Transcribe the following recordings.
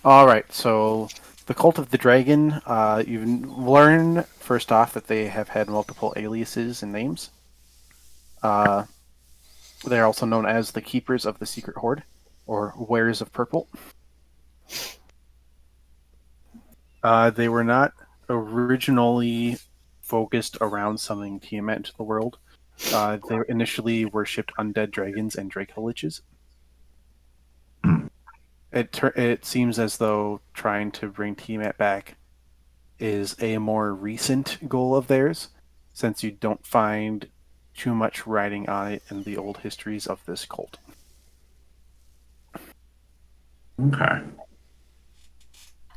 All right, so the Cult of the Dragon, you learn first off that they have had multiple aliases and names. Uh, they're also known as the Keepers of the Secret Hoard, or Wares of Purple. They were not originally focused around summoning Tiamat into the world. They initially worshipped undead dragons and Draco Liches. Hmm. It seems as though trying to bring Tiamat back is a more recent goal of theirs, since you don't find too much writing on it in the old histories of this cult. Okay.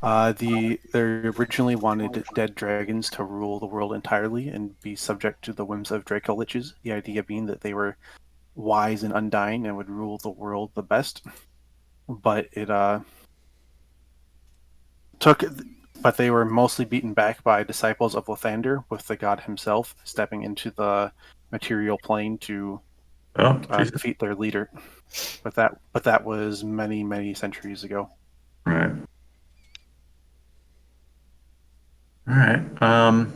They originally wanted dead dragons to rule the world entirely and be subject to the whims of Draco Liches. The idea being that they were wise and undying and would rule the world the best. But it took, but they were mostly beaten back by disciples of Lathander, with the god himself stepping into the material plane to Oh, Jesus. defeat their leader. But that was many centuries ago. Right. All right.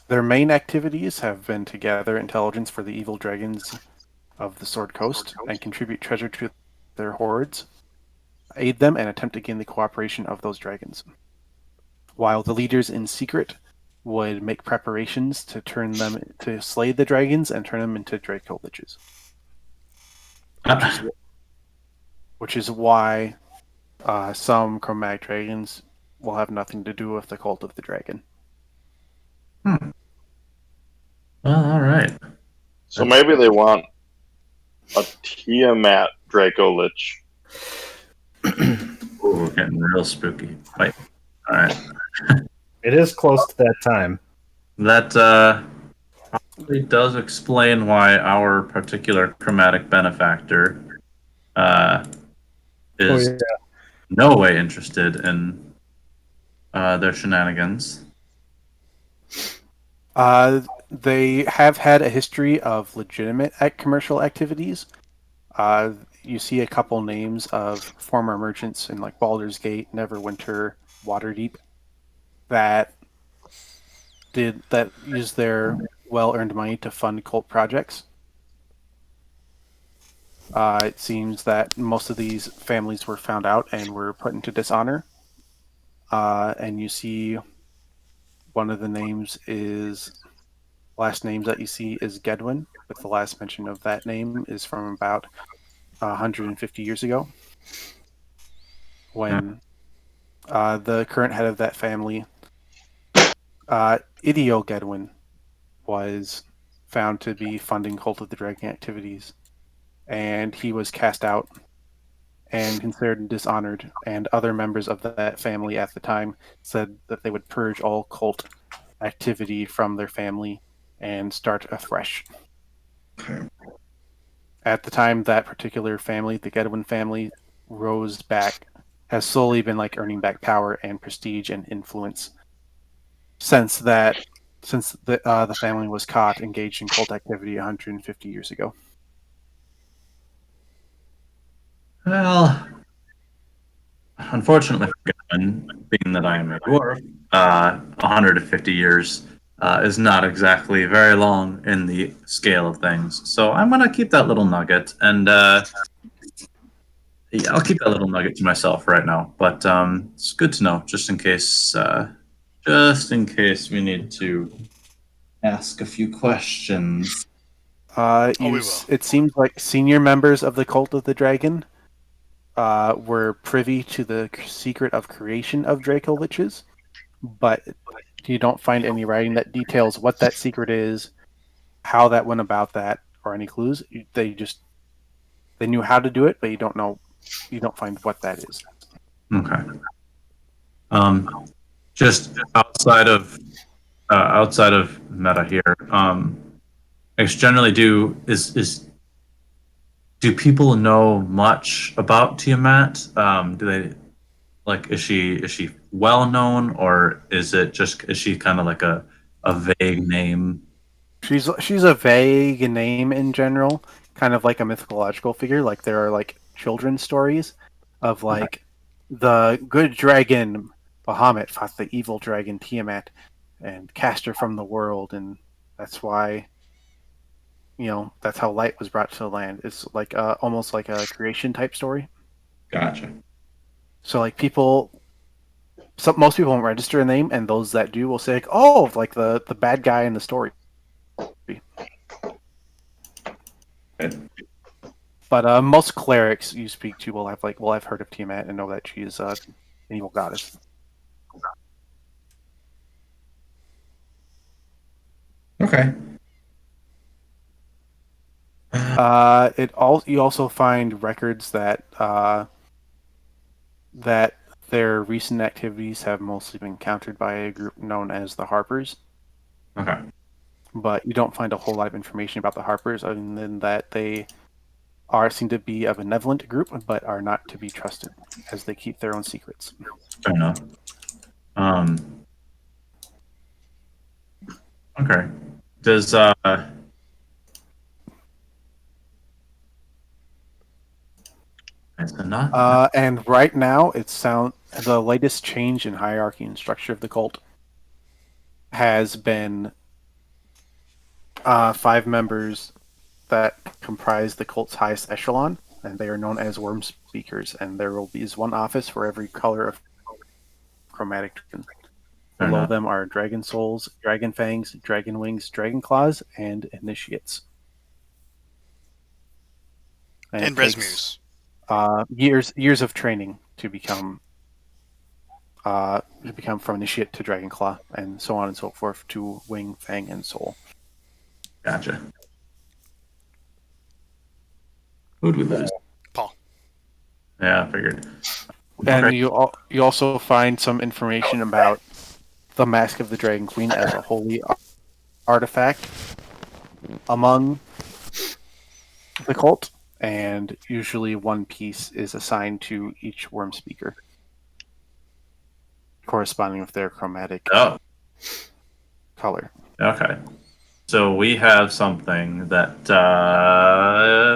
Their main activities have been to gather intelligence for the evil dragons of the Sword Coast and contribute treasure to their hordes, aid them, and attempt to gain the cooperation of those dragons. While the leaders in secret would make preparations to turn them to slay the dragons and turn them into Draco Liches, which is uh, which is why some chromatic dragons will have nothing to do with the cult of the dragon. hmm. Well, all right. So That's maybe they want a Tiamat Draco Lich. ooh, we're getting real spooky. Wait. All right. It is close to that time. That probably does explain why our particular chromatic benefactor uh, Oh is yeah. no way interested in their shenanigans. They have had a history of legitimate commercial activities. You see a couple names of former merchants in like Baldur's Gate, Neverwinter, Waterdeep that used their well-earned money to fund cult projects. It seems that most of these families were found out and were put into dishonor. And you see one of the names is last names that you see is Gedwin, but the last mention of that name is from about 150 years ago, Uh, when the current head of that family, Idio Gedwin, was found to be funding Cult of the Dragon activities, and he was cast out and considered dishonored. And other members of that family at the time said that they would purge all cult activity from their family and start afresh. okay. At the time, that particular family, the Gedwin family, rose back, has slowly been like earning back power and prestige and influence since that since the family was caught engaged in cult activity 150 years ago. Well, unfortunately for Gavin, being that I am a dwarf, 150 years is not exactly very long in the scale of things. So I'm going to keep that little nugget, and yeah, I'll keep that little nugget to myself right now. But it's good to know, just in case we need to ask a few questions. Oh, we will. It seems like senior members of the cult of the dragon were privy to the secret of creation of Draco Liches, but you don't find any writing that details what that secret is, how that went about that, or any clues. They knew how to do it, but you don't find what that is. Okay. Um, just outside of meta here. I guess generally, do people know much about Tiamat? Do they like is she well known, or is she kind of like a vague name? She's a vague name in general, kind of like a mythological figure. Like there are like children's stories of Okay. like the good dragon Bahamut fought the evil dragon Tiamat and cast her from the world, and that's why that's how light was brought to the land. It's like almost like a creation type story. Gotcha. So like most people won't register a name, and those that do will say like, oh, like the bad guy in the story. Good. But most clerics you speak to will have heard of Tiamat and know that she is an evil goddess. Okay. You also find records that their recent activities have mostly been countered by a group known as the Harpers. Okay. But you don't find a whole lot of information about the Harpers other than that they seem to be a benevolent group, but are not to be trusted, as they keep their own secrets. Fair enough. Okay. Does is it not? And right now, the latest change in hierarchy and structure of the cult has been 5 members that comprise the cult's highest echelon, and they are known as Worm Speakers, and there will be one office for every color of chromatic dragon. Fair Below enough. them are Dragon Souls, Dragon Fangs, Dragon Wings, Dragon Claws, and Initiates. And it takes, years of training to become from Initiate to Dragon Claw, and so on and so forth to Wing, Fang, and Soul. Gotcha. Who'd we lose? Paul. Yeah, I figured. And Okay. you also find some information about the Mask of the Dragon Queen as a holy artifact among the cult, and usually one piece is assigned to each Worm Speaker, corresponding with their chromatic Oh, color. okay. So we have something that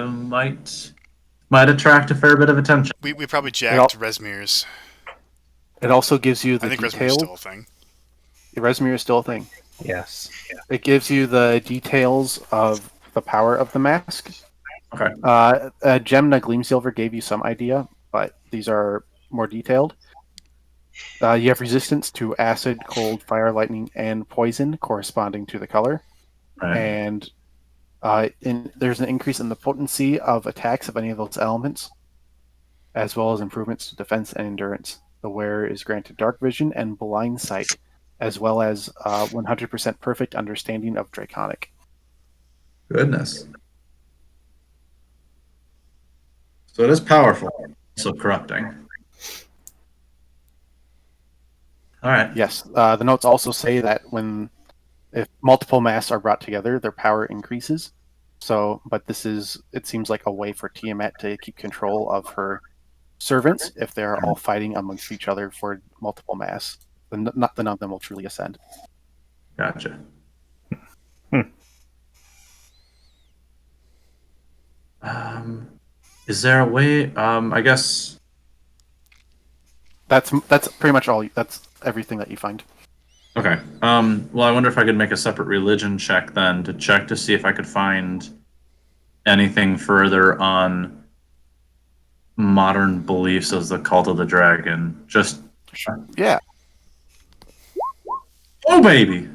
might attract a fair bit of attention. We probably jacked Resmir's. It also gives you the I think Resmir's details. still a thing. Resmir is still a thing. Yes. It gives you the details of the power of the mask. Okay. Gemna Gleamsilver gave you some idea, but these are more detailed. You have resistance to acid, cold, fire, lightning, and poison corresponding to the color. Right. And there's an increase in the potency of attacks of any of those elements, as well as improvements to defense and endurance. The wearer is granted dark vision and blind sight, as well as 100% perfect understanding of Draconic. Goodness. So it is powerful, also corrupting. All right. Yes, the notes also say that if multiple masks are brought together, their power increases. But it seems like a way for Tiamat to keep control of her servants if they're all fighting amongst each other for multiple masks. None of them will truly ascend. Gotcha. Is there a way? I guess. That's pretty much all. That's everything that you find. Okay. Well, I wonder if I could make a separate religion check then to check to see if I could find anything further on modern beliefs as the cult of the dragon. Just Yeah. oh baby.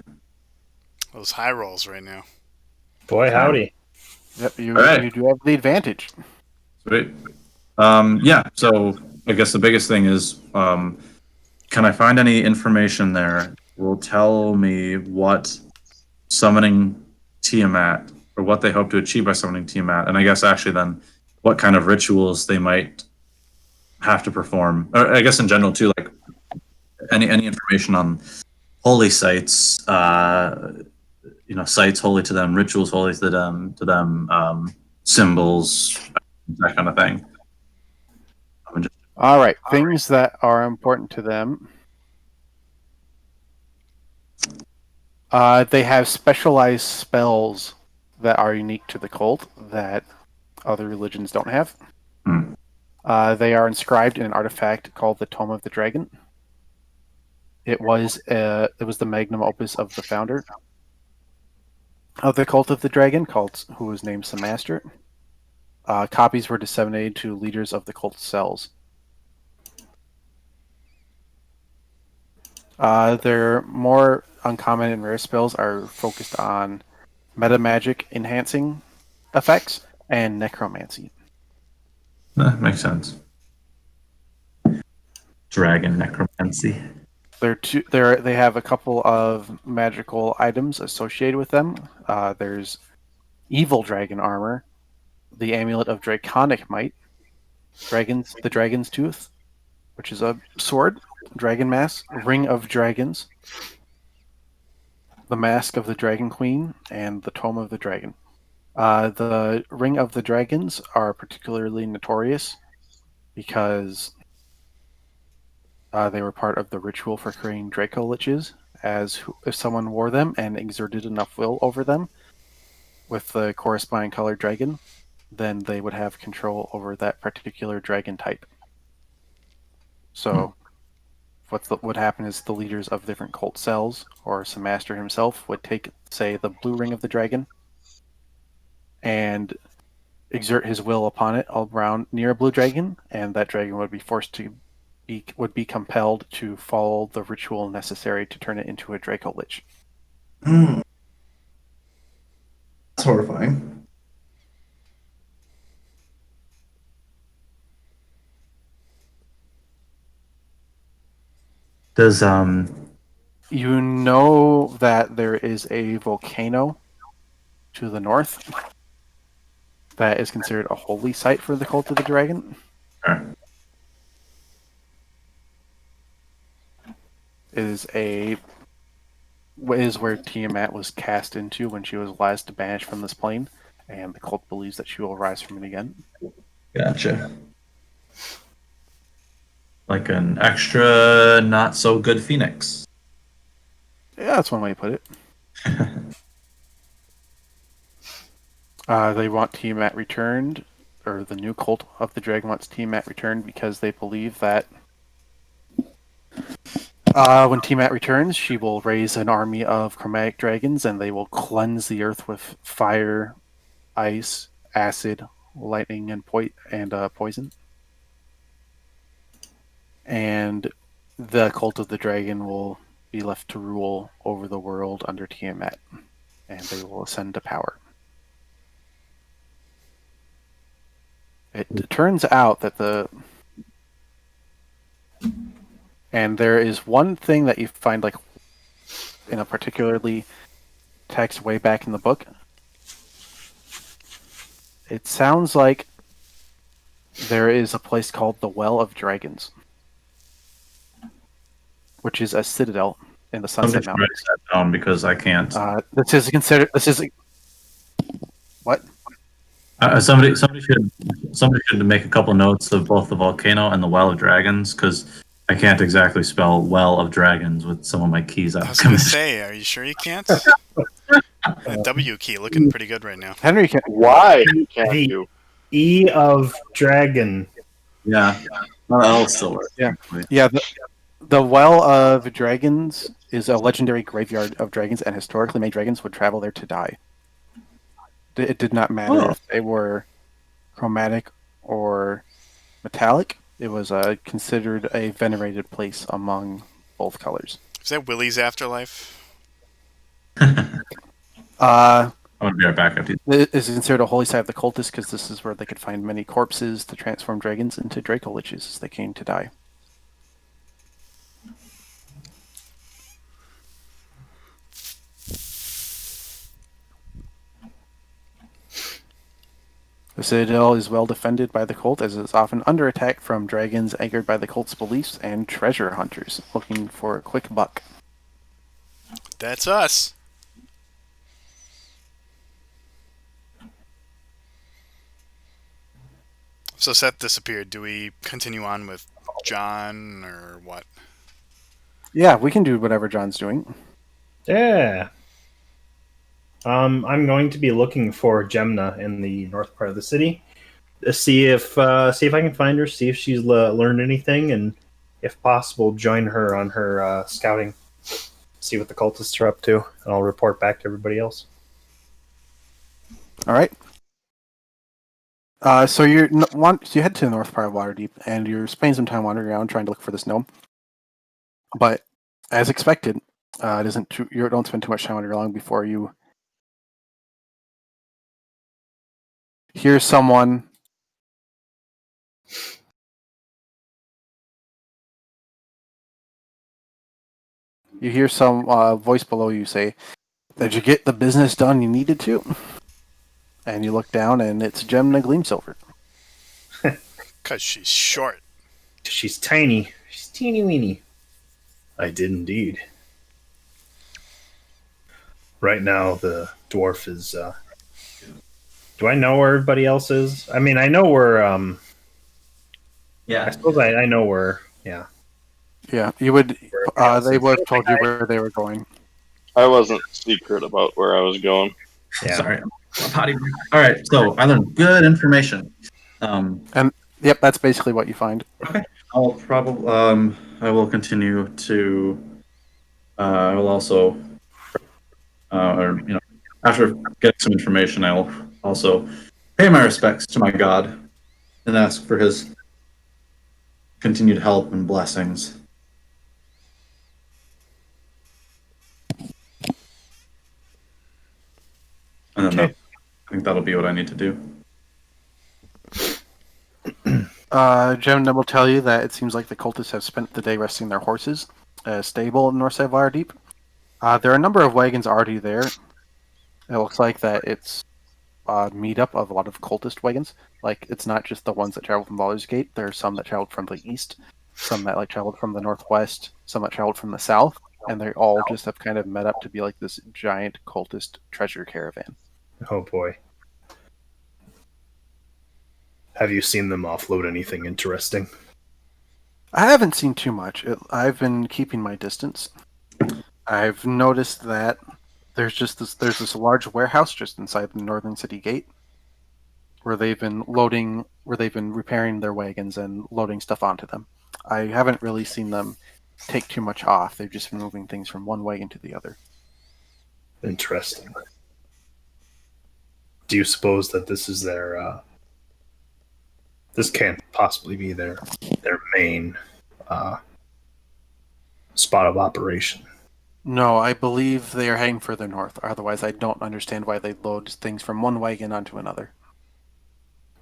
Those high rolls right now. Boy, howdy. Yep. You All right. you do have the advantage. Sweet. Yeah. So I guess the biggest thing is, can I find any information there? Will tell me what summoning Tiamat or what they hope to achieve by summoning Tiamat, and I guess actually then what kind of rituals they might have to perform. Or I guess in general too, like any information on holy sites, sites holy to them, rituals holy to them, symbols, that kind of thing. All right. Things that are important to them. They have specialized spells that are unique to the cult that other religions don't have. They are inscribed in an artifact called the Tome of the Dragon. It was the magnum opus of the founder of the Cult of the Dragon, who was named Samaster. Copies were disseminated to leaders of the cult cells. Their more uncommon and rare spells are focused on meta magic enhancing effects and necromancy. That makes sense. Dragon necromancy. They have a couple of magical items associated with them. There's evil dragon armor, the amulet of draconic might, the dragon's tooth, which is a sword, dragon mask, ring of dragons, the mask of the dragon queen, and the tome of the dragon. The ring of the dragons are particularly notorious because they were part of the ritual for creating Draco Liches, as if someone wore them and exerted enough will over them with the corresponding colored dragon, then they would have control over that particular dragon type. So what would happen is the leaders of different cult cells, or Samaster himself, would take, say, the blue ring of the dragon and exert his will upon it all around near a blue dragon, and that dragon would be compelled to follow the ritual necessary to turn it into a Draco Lich. That's horrifying. Does You know that there is a volcano to the north that is considered a holy site for the Cult of the Dragon. Is where Tiamat was cast into when she was last banished from this plane, and the cult believes that she will rise from it again. Gotcha. Like an extra not so good phoenix. Yeah, that's one way to put it. They want Tiamat returned, or the new Cult of the Dragon wants Tiamat returned because they believe that when Tiamat returns, she will raise an army of chromatic dragons, and they will cleanse the earth with fire, ice, acid, lightning, and poison. And the Cult of the Dragon will be left to rule over the world under Tiamat, and they will ascend to power. It turns out that and there is one thing that you find, like, in a particularly text way back in the book. It sounds like there is a place called the Well of Dragons, which is a citadel in the Sunset Somebody's Mountains. write that down because I can't. What? Somebody should make a couple notes of both the volcano and the Well of Dragons, because I can't exactly spell Well of Dragons with some of my keys I out. was going to say, are you sure you can't? The W key looking pretty good right now. Henry can. Why can't The- you? E of dragon. Yeah, L still works. Yeah. Yeah, the Well of Dragons is a legendary graveyard of dragons, and historically made dragons would travel there to die. It did not matter if they were chromatic or metallic. It was considered a venerated place among both colors. Is that Willie's afterlife? I'm gonna be right back after you. It is considered a holy site of the cultists because this is where they could find many corpses to transform dragons into Draco Liches as they came to die. The citadel is well defended by the cult, as it is often under attack from dragons angered by the cult's beliefs and treasure hunters looking for a quick buck. That's us. So Seth disappeared. Do we continue on with John or what? Yeah, we can do whatever John's doing. Yeah. I'm going to be looking for Gemna in the north part of the city, see if I can find her, see if she's learned anything, and if possible, join her on her scouting. See what the cultists are up to, and I'll report back to everybody else. All right. So you head to the north part of Waterdeep, and you're spending some time wandering around trying to look for this gnome. But as expected, you don't spend too much time wandering along before you hear someone. You hear some voice below you say, "Did you get the business done you needed to?" And you look down, and it's Gemna Gleamsilver. Because she's short. She's tiny. She's teeny weeny. I did indeed. Right now, the dwarf is. Do I know where everybody else is? I mean, I know where. I Yeah. suppose I know where. Yeah. Yeah, you would. else They is. would have told you where they were going. I wasn't secret about where I was going. Yeah. Sorry. Potty. All right. So I learned good information. Yep, that's basically what you find. I'll probably. I will continue to. I will also. After getting some information, I will also pay my respects to my god and ask for his continued help and blessings. And then Okay. I think that'll be what I need to do. Gemna will tell you that it seems like the cultists have spent the day resting their horses at a stable in North Side of Waterdeep. There are a number of wagons already there. It looks like that it's a meetup of a lot of cultist wagons. Like, it's not just the ones that travel from Baldur's Gate. There are some that traveled from the east, some that traveled from the northwest, some that traveled from the south, and they all just have kind of met up to be like this giant cultist treasure caravan. Oh boy. Have you seen them offload anything interesting? I haven't seen too much. I've been keeping my distance. I've noticed that there's this large warehouse just inside the northern city gate where they've been repairing their wagons and loading stuff onto them. I haven't really seen them take too much off. They've just been moving things from one wagon to the other. Interesting. Do you suppose that this is their this can't possibly be their main spot of operation? No, I believe they are heading further north. Otherwise, I don't understand why they load things from one wagon onto another.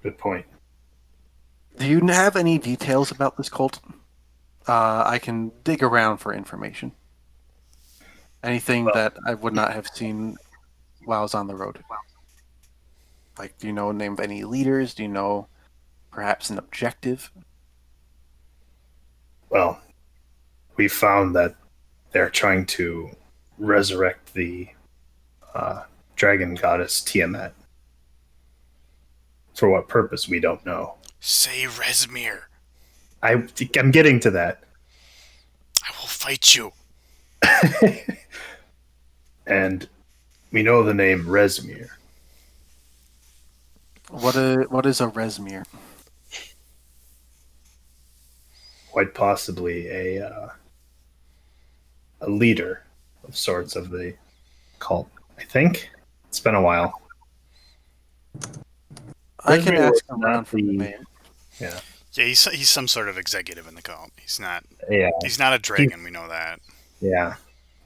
Good point. Do you have any details about this cult? I can dig around for information. Anything that I would not have seen while I was on the road. Like, do you know the name of any leaders? Do you know perhaps an objective? Well, we found that they're trying to resurrect the dragon goddess Tiamat. For what purpose, we don't know. Say Resmir. I'm getting to that. I will fight you. And we know the name Resmir. What is a Resmir? Quite possibly a leader of sorts of the cult. I think it's been a while. I can Resmir ask was around not for the the- name. Yeah, Yeah, he's some sort of executive in the cult. He's not yeah, a dragon. We know that. yeah.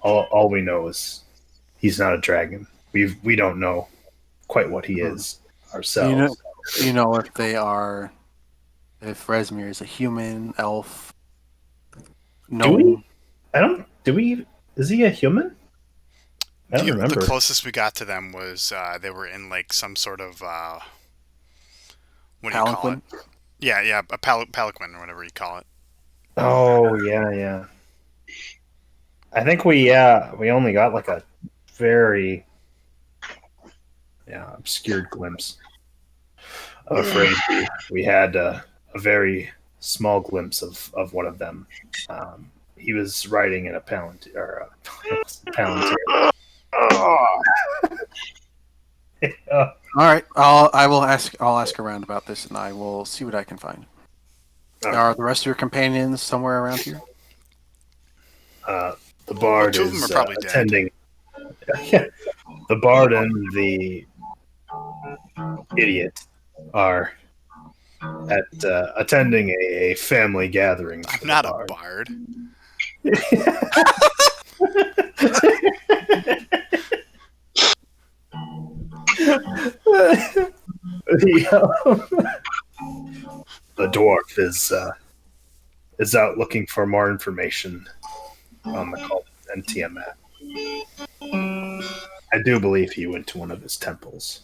All we know is he's not a dragon. We don't know quite what he is ourselves. Do you know if Resmir is a human, elf, gnome? we? Is he a human? I don't remember. The closest we got to them was they were in like some sort of what do you call it? Palanquin? Yeah, a palanquin or whatever you call it. Oh yeah. I think we only got like a very obscured glimpse. I'm afraid we had a very small glimpse of one of them. He was riding in a palantir. Oh, All right, I'll ask around about this, and I will see what I can find. All right. Are the rest of your companions somewhere around here? The bard two of them is are probably dead. attending. The bard and the idiot are at attending a family gathering. for I'm the not a bard. bard. The dwarf is out looking for more information on the cult and Tiamat. I do believe he went to one of his temples.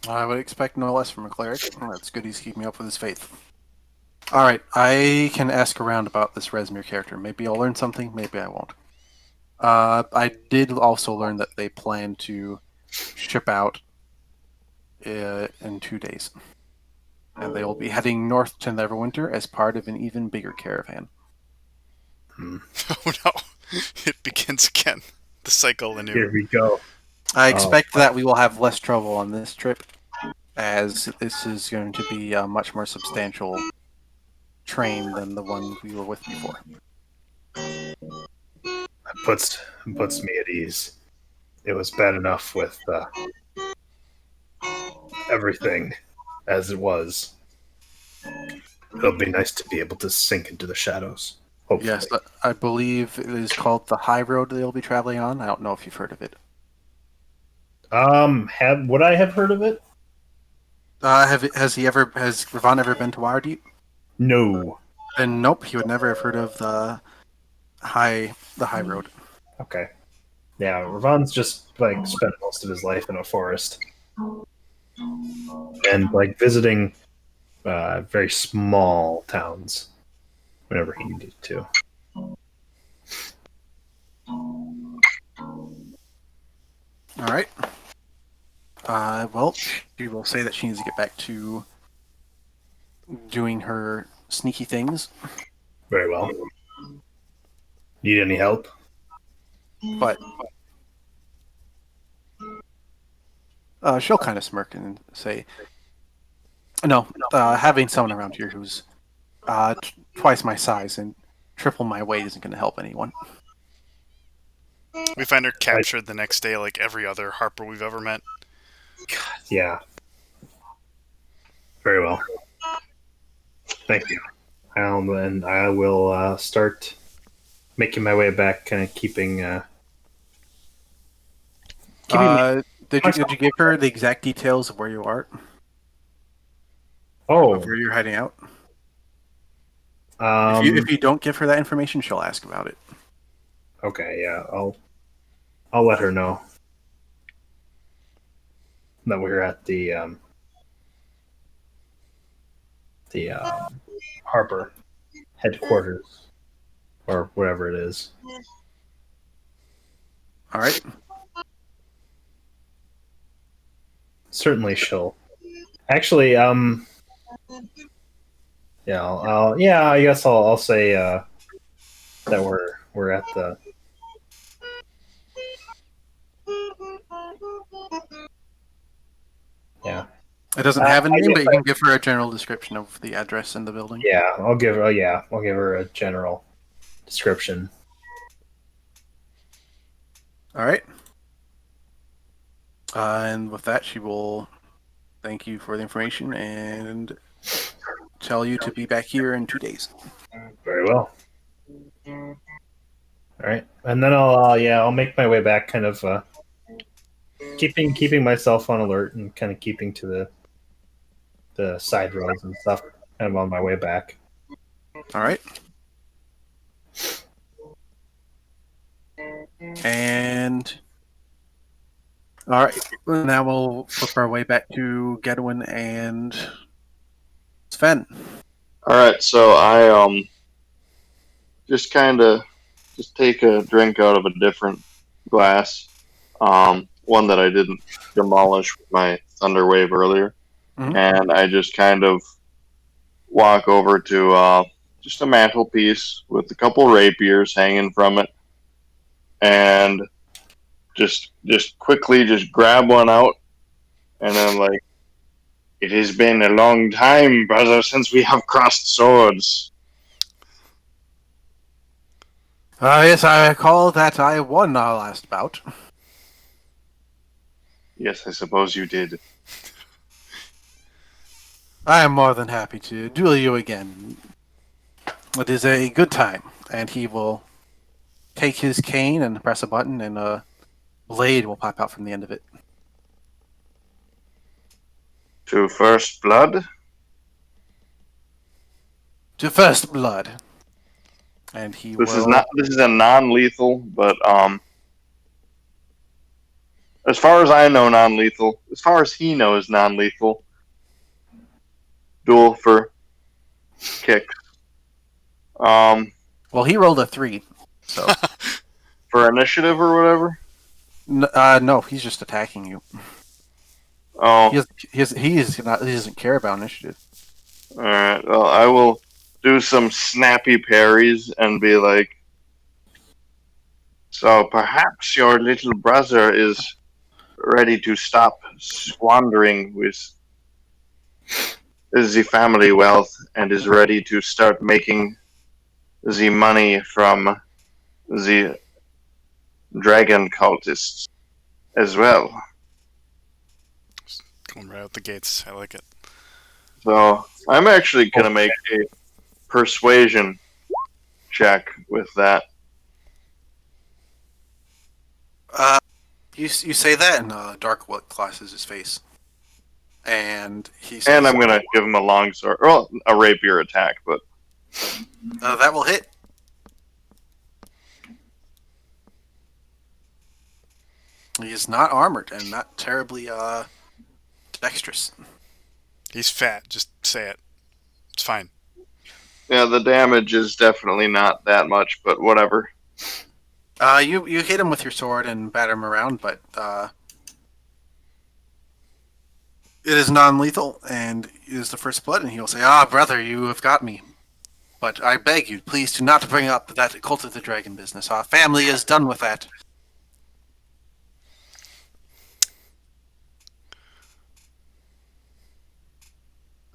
I would expect no less from a cleric. Well, that's good. He's keeping up with his faith. All right, I can ask around about this Resmir character. Maybe I'll learn something. Maybe I won't. I did also learn that they plan to ship out in 2 days, and they will be heading north to Neverwinter as part of an even bigger caravan. Oh no, it begins again. The cycle anew. Here we go. I expect that we will have less trouble on this trip, as this is going to be a much more substantial train than the one we were with before. It puts me at ease. It was bad enough with everything as it was. It'll be nice to be able to sink into the shadows. Hopefully. Yes, I believe it is called the High Road they'll be traveling on. I don't know if you've heard of it. Would I have heard of it? Has Ravon ever been to Waterdeep? No. Then nope, he would never have heard of the High Road. Okay. Yeah, Ravon's just like spent most of his life in a forest. And like visiting very small towns whenever he needed to. All right. Well, she will say that she needs to get back to doing her sneaky things, Very well. Need any help? but she'll kind of smirk and say, "No, having someone around here who's twice my size and triple my weight isn't going to help anyone." We find her captured the next day, like every other Harper we've ever met. Yeah. Very well. Thank you. And I will start making my way back, kind of keeping. Did you give her the exact details of where you are, Oh, of where you're hiding out? um, If you don't give her that information, she'll ask about it. okay, yeah, I'll let her know that we're at the Harper headquarters or whatever it is. All right. Certainly, she'll. Actually, yeah, I guess I'll say that we're at the. Yeah. It doesn't have a I name, but guess you can give her a general description of the address and the building. Yeah, I'll give her a general description. All right. And with that, she will thank you for the information and tell you to be back here in 2 days. Very well. All right, and then I'll make my way back, kind of keeping myself on alert and kind of keeping to the side roads and stuff, kind of on my way back. All right. And all right, now we'll flip our way back to Gedwin and Sven. All right, so I just kind of take a drink out of a different glass, one that I didn't demolish with my Thunder Wave earlier, Mhm. and I just kind of walk over to just a mantelpiece with a couple rapiers hanging from it, and just quickly just grab one out And then like, it has been a long time, brother, since we have crossed swords. Yes, I recall that I won our last bout. Yes, I suppose you did. I am more than happy to duel you again. It is a good time, and he will take his cane and press a button, and a blade will pop out from the end of it. To first blood? To first blood. And he This will... is a non-lethal, but as far as I know, non-lethal. As far as he knows, non-lethal. Duel for kicks. Well, he rolled a 3, so... For initiative or whatever. No, he's just attacking you. Oh, He doesn't care about initiative. all right. Well, I will do some snappy parries and be like, so perhaps your little brother is ready to stop squandering with the family wealth and is ready to start making the money from the dragon cultists as well. Going right out the gates. I like it. So I'm actually gonna make a persuasion check with that. You say that, and Dark glasses his face. And he says... And I'm gonna give him a long sword, well, a rapier attack, but that will hit. He is not armored and not terribly dexterous. He's fat. Just say it. It's fine. yeah, the damage is definitely not that much, but whatever. You hit him with your sword and batter him around, but it is non-lethal, and it is the first blood, and he'll say, brother, you have got me. But I beg you, please do not bring up that Cult of the Dragon business. Our family is done with that.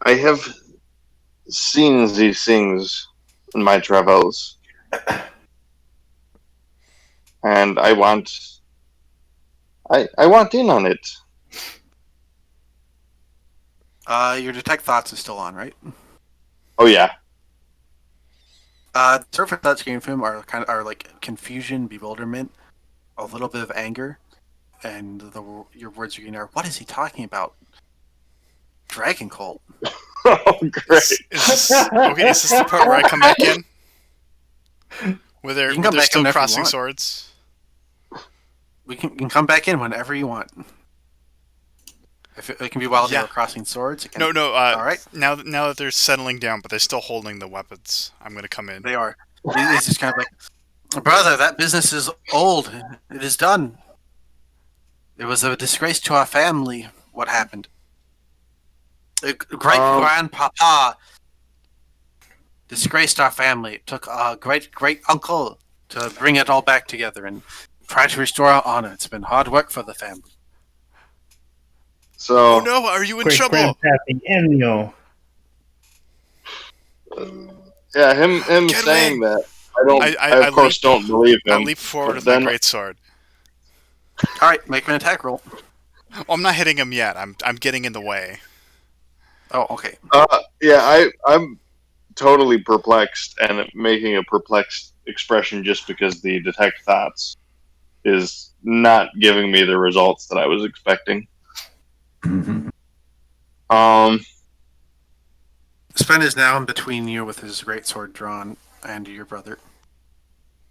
I have seen these things in my travels, and I want in on it. Your detect thoughts is still on, right? Oh yeah. Surface thoughts came from him are like confusion, bewilderment, a little bit of anger, and your words are are, what is he talking about? Dragon cult. Oh great. Is this the part where I come back in? Where they're You can come back still in whenever you crossing want. swords? You can come back in whenever you want. If it can be while Yeah. they're crossing swords. It can, No. all right, Now that they're settling down, but they're still holding the weapons, I'm gonna come in. they are. He's just kind of like, brother, that business is old. It is done. It was a disgrace to our family. What happened? Great grandpapa disgraced our family. It took a great uncle to bring it all back together and try to restore our honor. It's been hard work for the family. So Oh no! Are you in Great trouble? grandpappy Ennio. yeah, him Get saying away. that, I of course don't believe I him. leap forward but with my then- great sword. All right, make an attack roll. Oh, I'm not hitting him yet. I'm getting in the way. Oh, okay. Yeah, I'm totally perplexed and making a perplexed expression just because the detect thoughts is not giving me the results that I was expecting. Sven is now in between you with his great sword drawn and your brother.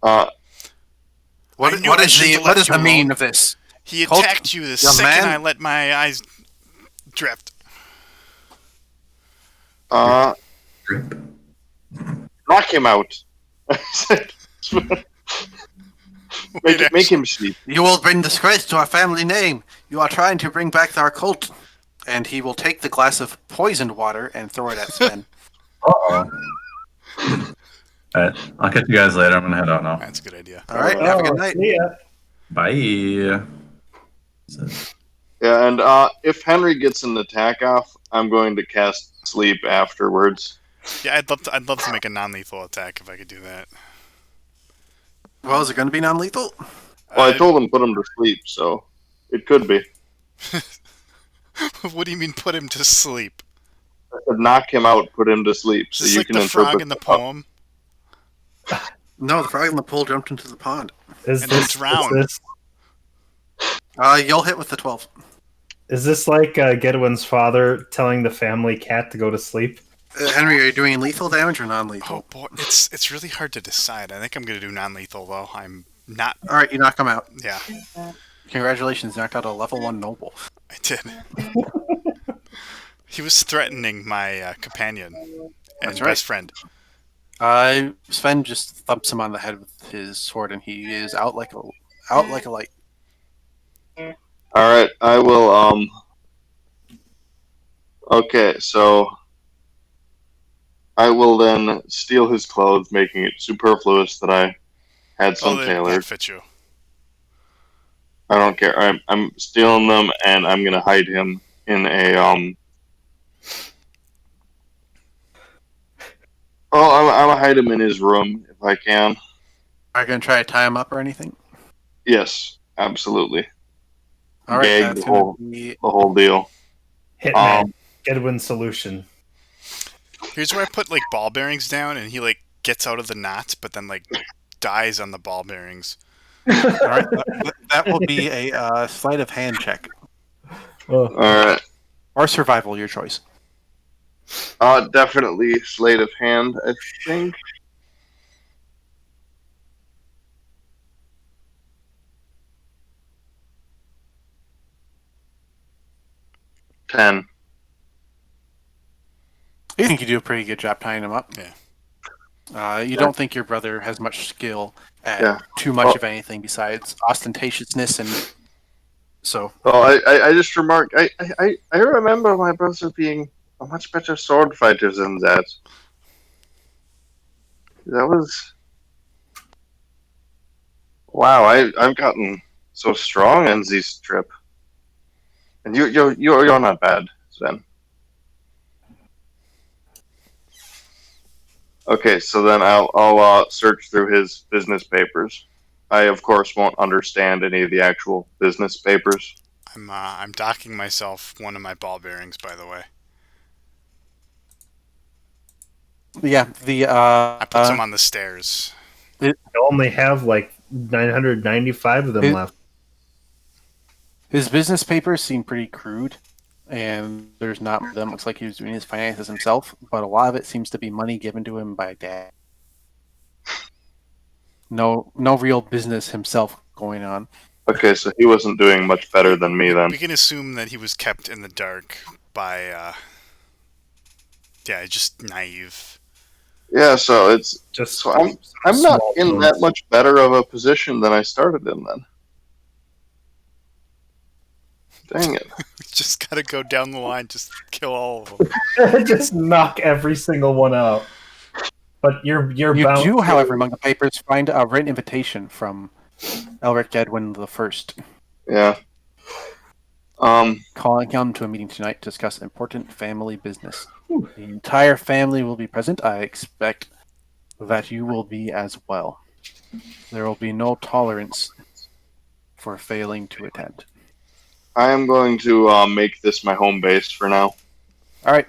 Uh, What I knew what I is should've the what left is you the meaning alone. of this? He Colt, attacked you the young second man. I let my eyes drift. Drip. knock him out. Wait, make him see. You will bring disgrace to our family name. You are trying to bring back our cult. And he will take the glass of poisoned water and throw it at Sven. Uh-oh. Alright, I'll catch you guys later. I'm gonna head out now. That's a good idea. All right, have a good Oh, night. see ya. Bye. Yeah, and if Henry gets an attack off, I'm going to cast sleep afterwards. Yeah, I'd love to make a non-lethal attack if I could do that. Well, is it going to be non-lethal? Well, I told him put him to sleep, so it could be. What do you mean put him to sleep? I said knock him out, put him to sleep, so Just you like can the interpret frog in the that. poem. No, the frog in the pool jumped into the pond. Is And then this, drown. You'll hit with the 12. Is this like Gedwin's father telling the family cat to go to sleep? Henry, are you doing lethal damage or Oh non-lethal? boy, it's really hard to decide. I think I'm gonna do non-lethal though. I'm not. All right, you knock him out. Yeah, Congratulations, knocked out a level 1 noble. I did. He was threatening my companion and That's right. best friend. Sven just thumps him on the head with his sword, and he is out like a light. All right, I will. Okay, so I will then steal his clothes, making it superfluous that I had some That tailored. fits you. I don't care. I'm stealing them, and I'm gonna hide him in a Oh, I'm gonna hide him in his room if I can. Are you going to try to tie him up or anything? Yes, absolutely. All right, Gag that's the going whole- to be... The whole deal. Hitman, Gedwin's solution. Here's where I put like ball bearings down, and he like gets out of the knot, but then like dies on the ball bearings. All right, that will be a sleight of hand check. Oh, All right. Or survival, your choice. Definitely sleight of hand, I think. Ten. You think you do a pretty good job tying him up. Yeah. You don't think your brother has much skill at Yeah. too much Well- of anything besides ostentatiousness, and so Oh, I just remarked. I remember my brother being a much better sword fighter than that. That was. Wow, I've gotten so strong in this trip. And you're not bad, Sven. Okay, so then I'll search through his business papers. I of course won't understand any of the actual business papers. I'm docking myself one of my ball bearings, by the way. yeah, the I put some on the stairs. I only have like 995 of them It- left. his business papers seem pretty crude, and there's not much of them. Looks like he was doing his finances himself, but a lot of it seems to be money given to him by dad. No real business himself going on. Okay, so he wasn't doing much better than me then. We can assume that he was kept in the dark by, just naive. Yeah, so it's Just so I'm not small in ones. that much better of a position than I started in then. Dang it. We just gotta go down the line, just kill all of them. Just knock every single one out. But you're You bound. do, to- however, among the papers, find a written invitation from Elric Gedwin the First, Yeah. calling him to a meeting tonight to discuss important family business. The entire family will be present. I expect that you will be as well. There will be no tolerance for failing to attend. I am going to make this my home base for now. All right.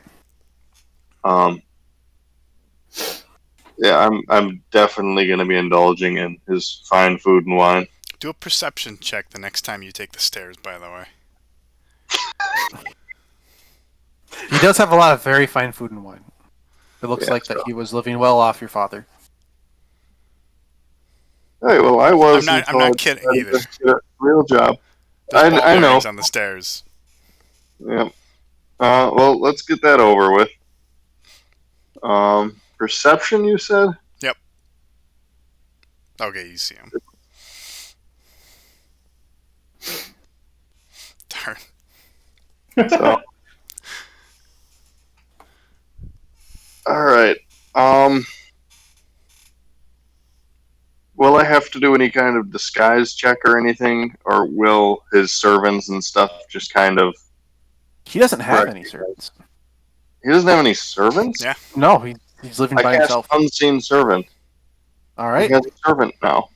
Yeah, I'm definitely going to be indulging in his fine food and wine. Do a perception check the next time you take the stairs, by the way. He does have a lot of very fine food and wine. It looks Yeah, like so- that he was living well off your father. Hey, well, I was. I'm until not I kidding decided either. to get a real job. There's ball I know. bearings on the stairs. Yeah. Well, let's get that over with. Perception, you said? Okay, you see him. Darn. So. All right. Will I have to do any kind of disguise check or anything, or will his servants and stuff just kind of? He doesn't have Right. any servants. He doesn't have any servants. Yeah. No, he's living I by cast himself. unseen servant. All He right. has a servant now.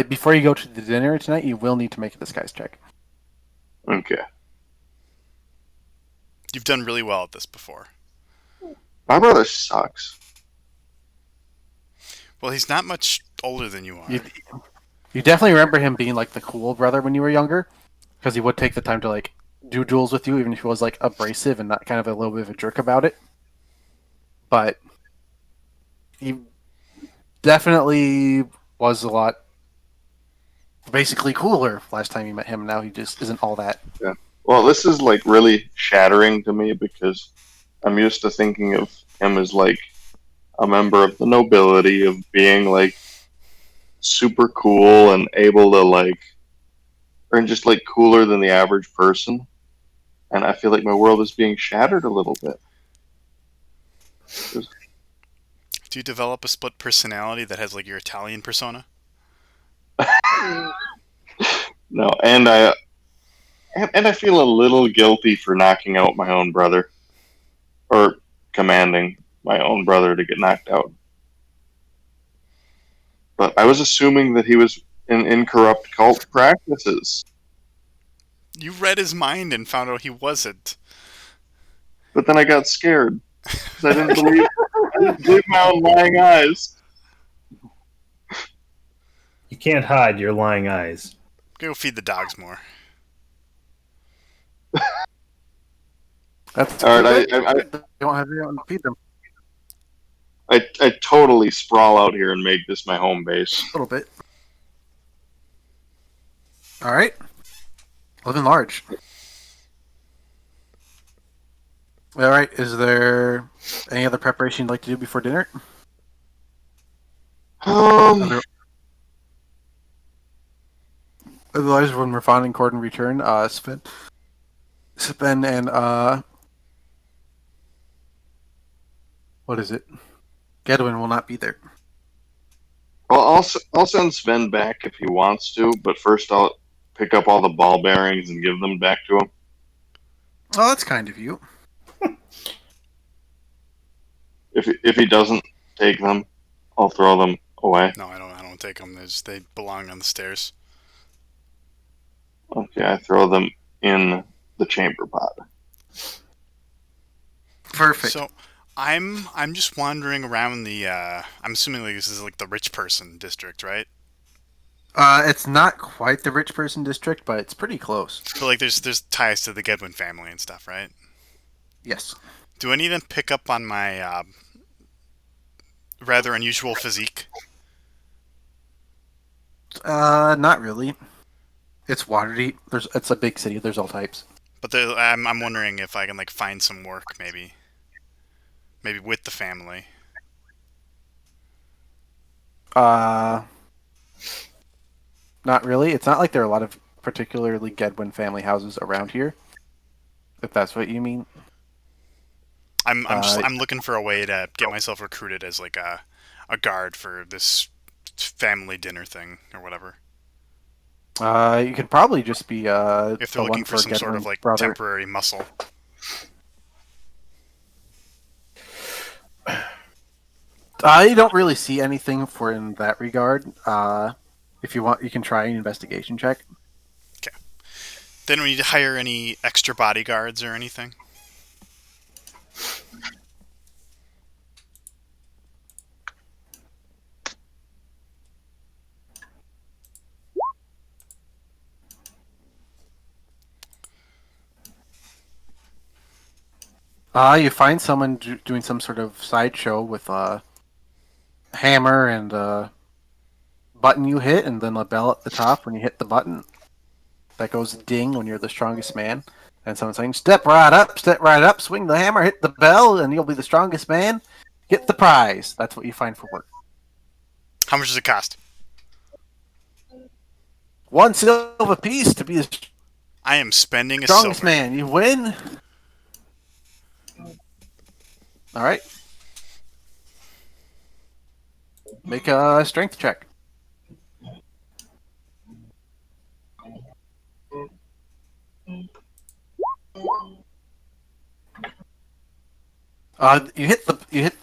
Before you go to the dinner tonight, you will need to make a disguise check. Okay. You've done really well at this before. My brother sucks. Well, he's not much older than you are. You definitely remember him being like the cool brother when you were younger, because he would take the time to like do duels with you, even if he was like abrasive and not kind of a little bit of a jerk about it. But he definitely was a lot basically cooler last time you met him. Now he just isn't all that. Well, this is like really shattering to me because I'm used to thinking of him as like a member of the nobility, of being like super cool and able to like, or just like cooler than the average person. And I feel like my world is being shattered a little bit. Do you develop a split personality that has like your Italian persona? No, and I feel a little guilty for knocking out my own brother, or commanding my own brother to get knocked out. But I was assuming that he was in incorrupt cult practices. You read his mind and found out he wasn't. But then I got scared because I didn't believe my own lying eyes. You can't hide your lying eyes. Go feed the dogs more. That's All right, you don't have anyone to feed them I totally sprawl out here and make this my home base. a little bit. All right, living large. All right, is there any other preparation you'd like to do before dinner? Otherwise, when Rafan and Corden return, Sven and what is it? Gedwin will not be there. Well, I'll send Sven back if he wants to, but first I'll pick up all the ball bearings and give them back to him. Oh, that's kind of you. If he doesn't take them, I'll throw them away. No, I don't take them. They belong on the stairs. Okay, I throw them in the chamber pot. Perfect. So, I'm just wandering around the. I'm assuming like this is like the rich person district, right? It's not quite the rich person district, but it's pretty close. But like, there's ties to the Gedwin family and stuff, right? Yes. Do any of them pick up on my rather unusual physique? Not really. It's Waterdeep. It's a big city. There's all types. But I'm wondering if I can like find some work, maybe with the family. Not really. It's not like there are a lot of particularly Gedwin family houses around here. If that's what you mean. I'm looking for a way to get myself recruited as like a guard for this family dinner thing or whatever. You could probably just be If they're the looking one for some sort of Gedwin's like brother. temporary muscle. I don't really see anything for in that regard. If you want, you can try an investigation check. Then we need to hire any extra bodyguards or anything. You find someone doing some sort of sideshow with a hammer and a button you hit, and then a bell at the top when you hit the button. That goes ding when you're the strongest man. And someone's saying, step right up, swing the hammer, hit the bell, and you'll be the strongest man. Get the prize. That's what you find for work. How much does it cost? 1 silver piece to be the I am spending a strongest silver. man. You win. All right. Make a strength check. You hit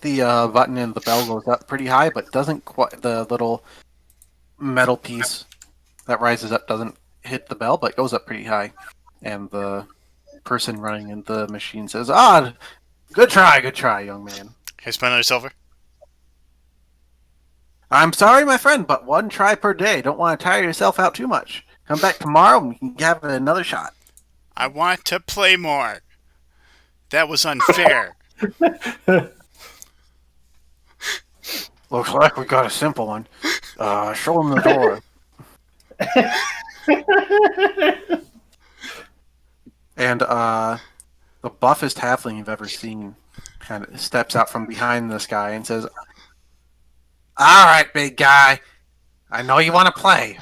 the button and the bell goes up pretty high, but doesn't quite. The little metal piece that rises up doesn't hit the bell, but goes up pretty high. And the person running in the machine says, good try, young man. Hey, spend another silver. I'm sorry, my friend, but one try per day. Don't want to tire yourself out too much. Come back tomorrow and we can have another shot. I want to play more. That was unfair. Looks like we got a simple one. Show him the door. And the buffest halfling you've ever seen kind of steps out from behind this guy and says, "All right, big guy. I know you want to play,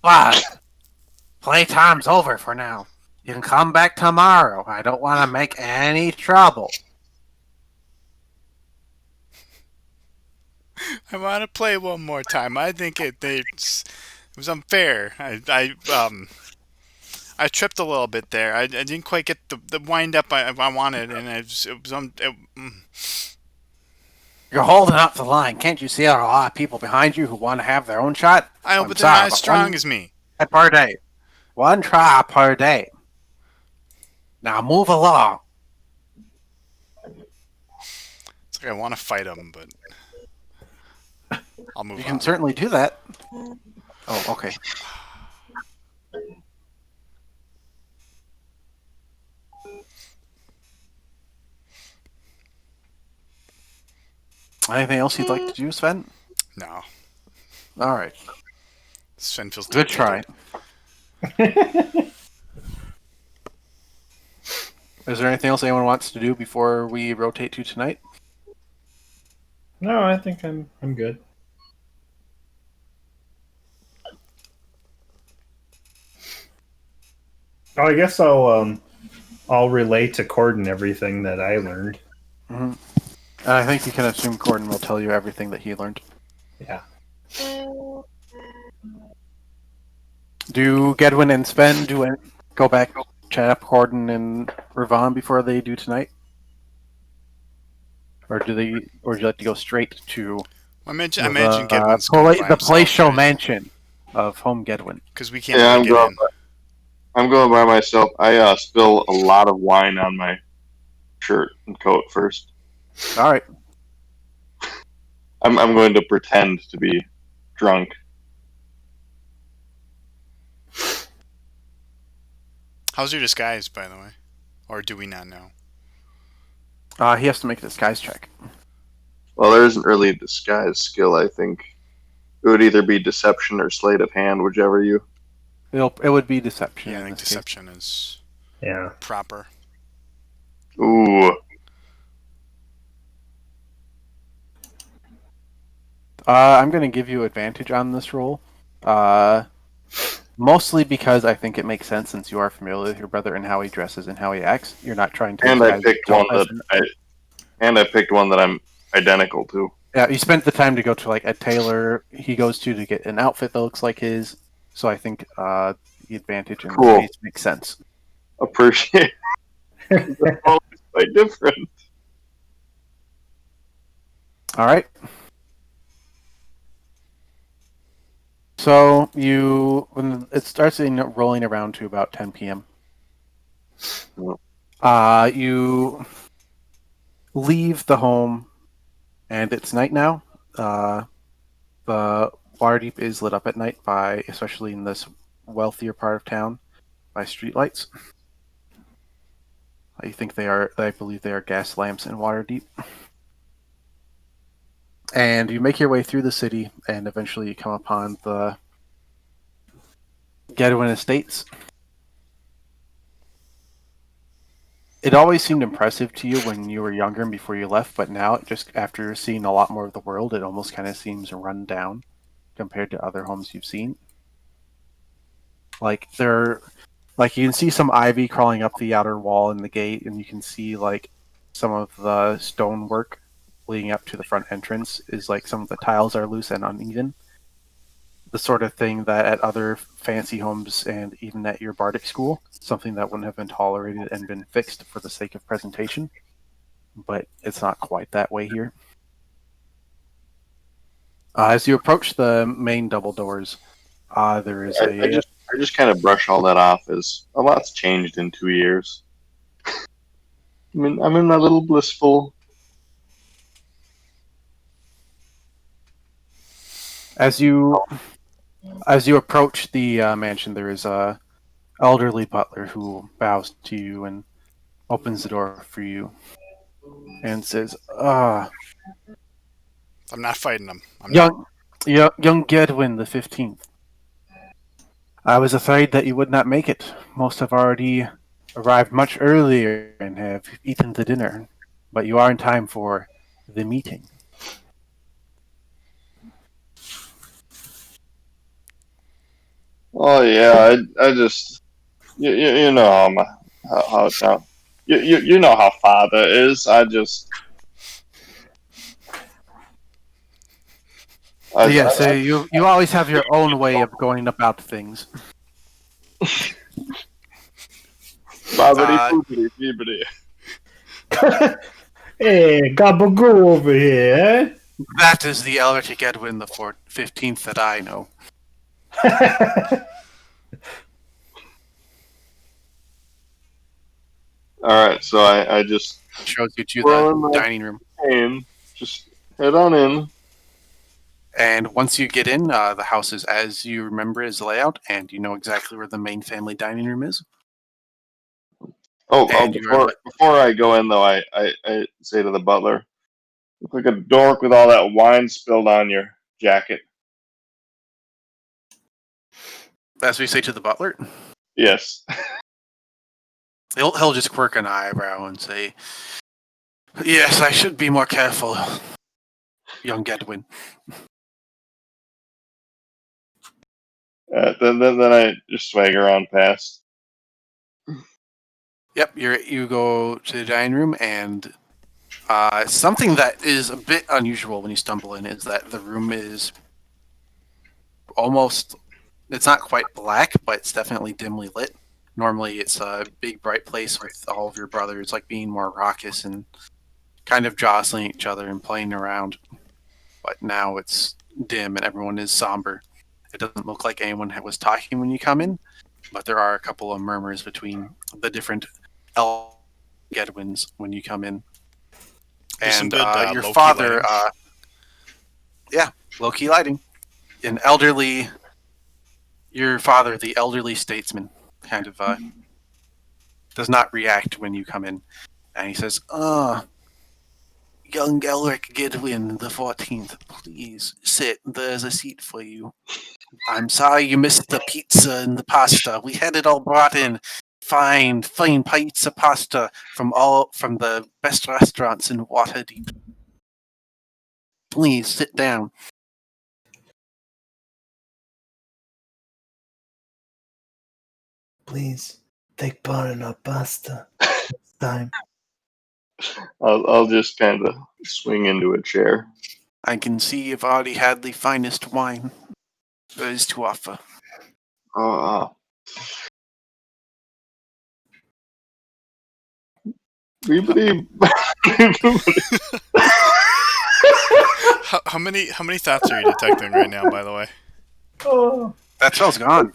but playtime's over for now. You can come back tomorrow. I don't want to make any trouble." I want to play one more time. I think it was unfair. I tripped a little bit there. I didn't quite get the wind up I wanted, and You're holding up the line. Can't you see there are a lot of people behind you who want to have their own shot? I know, I'm but they're not sorry, as but strong one as me. try per day. One try per day. Now move along. It's like I want to fight them, but I'll move You on. can certainly do that. Oh, okay. Anything else you'd like to do, Sven? No, All right. Sven feels Good try. Is there anything else anyone wants to do before we rotate to tonight? No, I think I'm good. Oh, I guess I'll relay to Corden everything that I learned. Mm-hmm. And I think you can assume Corden will tell you everything that he learned. Yeah. Do Gedwin and Sven go back, chat up Corden and Ravon before they do tonight? Or would you like to go straight to I imagine Gedwin's the palatial mansion of Home Gedwin? because we can't Yeah, really get in. I'm going by myself. I spill a lot of wine on my shirt and coat first. All right. I'm going to pretend to be drunk. How's your disguise, by the way? Or do we not know? He has to make a disguise check. Well, there isn't really a disguise skill, I think. It would either be deception or sleight of hand, whichever you. It would be deception. Yeah, I in think this case. deception is Yeah. proper. Ooh. I'm going to give you advantage on this roll. Mostly because I think it makes sense since you are familiar with your brother and how he dresses and how he acts. You're not trying to. And I disguise picked yourself one as I picked one that I'm identical to. Yeah, you spent the time to go to like a tailor he goes to get an outfit that looks like his. So I think the advantage in Cool. this case makes sense. Appreciate. It's always quite different. All right. So when it starts rolling around to about 10 p.m. You leave the home, and it's night now. The Waterdeep is lit up at night by, especially in this wealthier part of town, by streetlights. I believe they are gas lamps in Waterdeep. And you make your way through the city, and eventually you come upon the Gedwin Estates. It always seemed impressive to you when you were younger and before you left, but now, just after seeing a lot more of the world, it almost kind of seems run down compared to other homes you've seen. Like you can see some ivy crawling up the outer wall and the gate, and you can see like some of the stonework leading up to the front entrance is like some of the tiles are loose and uneven. The sort of thing that at other fancy homes and even at your bardic school, something that wouldn't have been tolerated and been fixed for the sake of presentation. But it's not quite that way here. As you approach the main double doors, there is I just kind of brush all that off as a lot's changed in 2 years. I'm in my little blissful. As you approach the mansion, there is a elderly butler who bows to you and opens the door for you and says, I'm not fighting him. I'm not. young Gedwin the 15th. I was afraid that you would not make it. Most have already arrived much earlier and have eaten the dinner, but you are in time for the meeting. Oh yeah, I just you know how it sounds. You know how father is. Yes, you always have your own way of going about things. Bobbity boobity boobity. Hey, gabagoo over here, eh? That is the Elric Edwin the 15th that I know. All right, so I just Shows you to Well, the dining room. just head on in. And once you get in, the house is as you remember its layout, and you know exactly where the main family dining room is. And Before I go in though, I say to the butler, "Look like a dork with all that wine spilled on your jacket." As we say to the butler, Yes. he'll just quirk an eyebrow and say, "Yes, I should be more careful, young Gedwin." Then I just swagger on past. Yep, you go to the dining room, and something that is a bit unusual when you stumble in is that the room is almost, it's not quite black, but it's definitely dimly lit. Normally it's a big bright place with all of your brothers like being more raucous and kind of jostling each other and playing around. But now it's dim and everyone is somber. It doesn't look like anyone was talking when you come in, but there are a couple of murmurs between the different Gedwins when you come in. There's some And good, your low-key father, lighting. low-key lighting. Your father, the elderly statesman, kind of does not react when you come in. And he says, young Elric Gedwin the 14th, please sit. There's a seat for you. I'm sorry you missed the pizza and the pasta. We had it all brought in. Fine pizza pasta from the best restaurants in Waterdeep. Please sit down. Please take part in our pasta next time. I'll just kind of swing into a chair. I can see you've already had the finest wine there is to offer. Beepity. How many thoughts are you detecting right now? By the way. Oh. That spell's gone.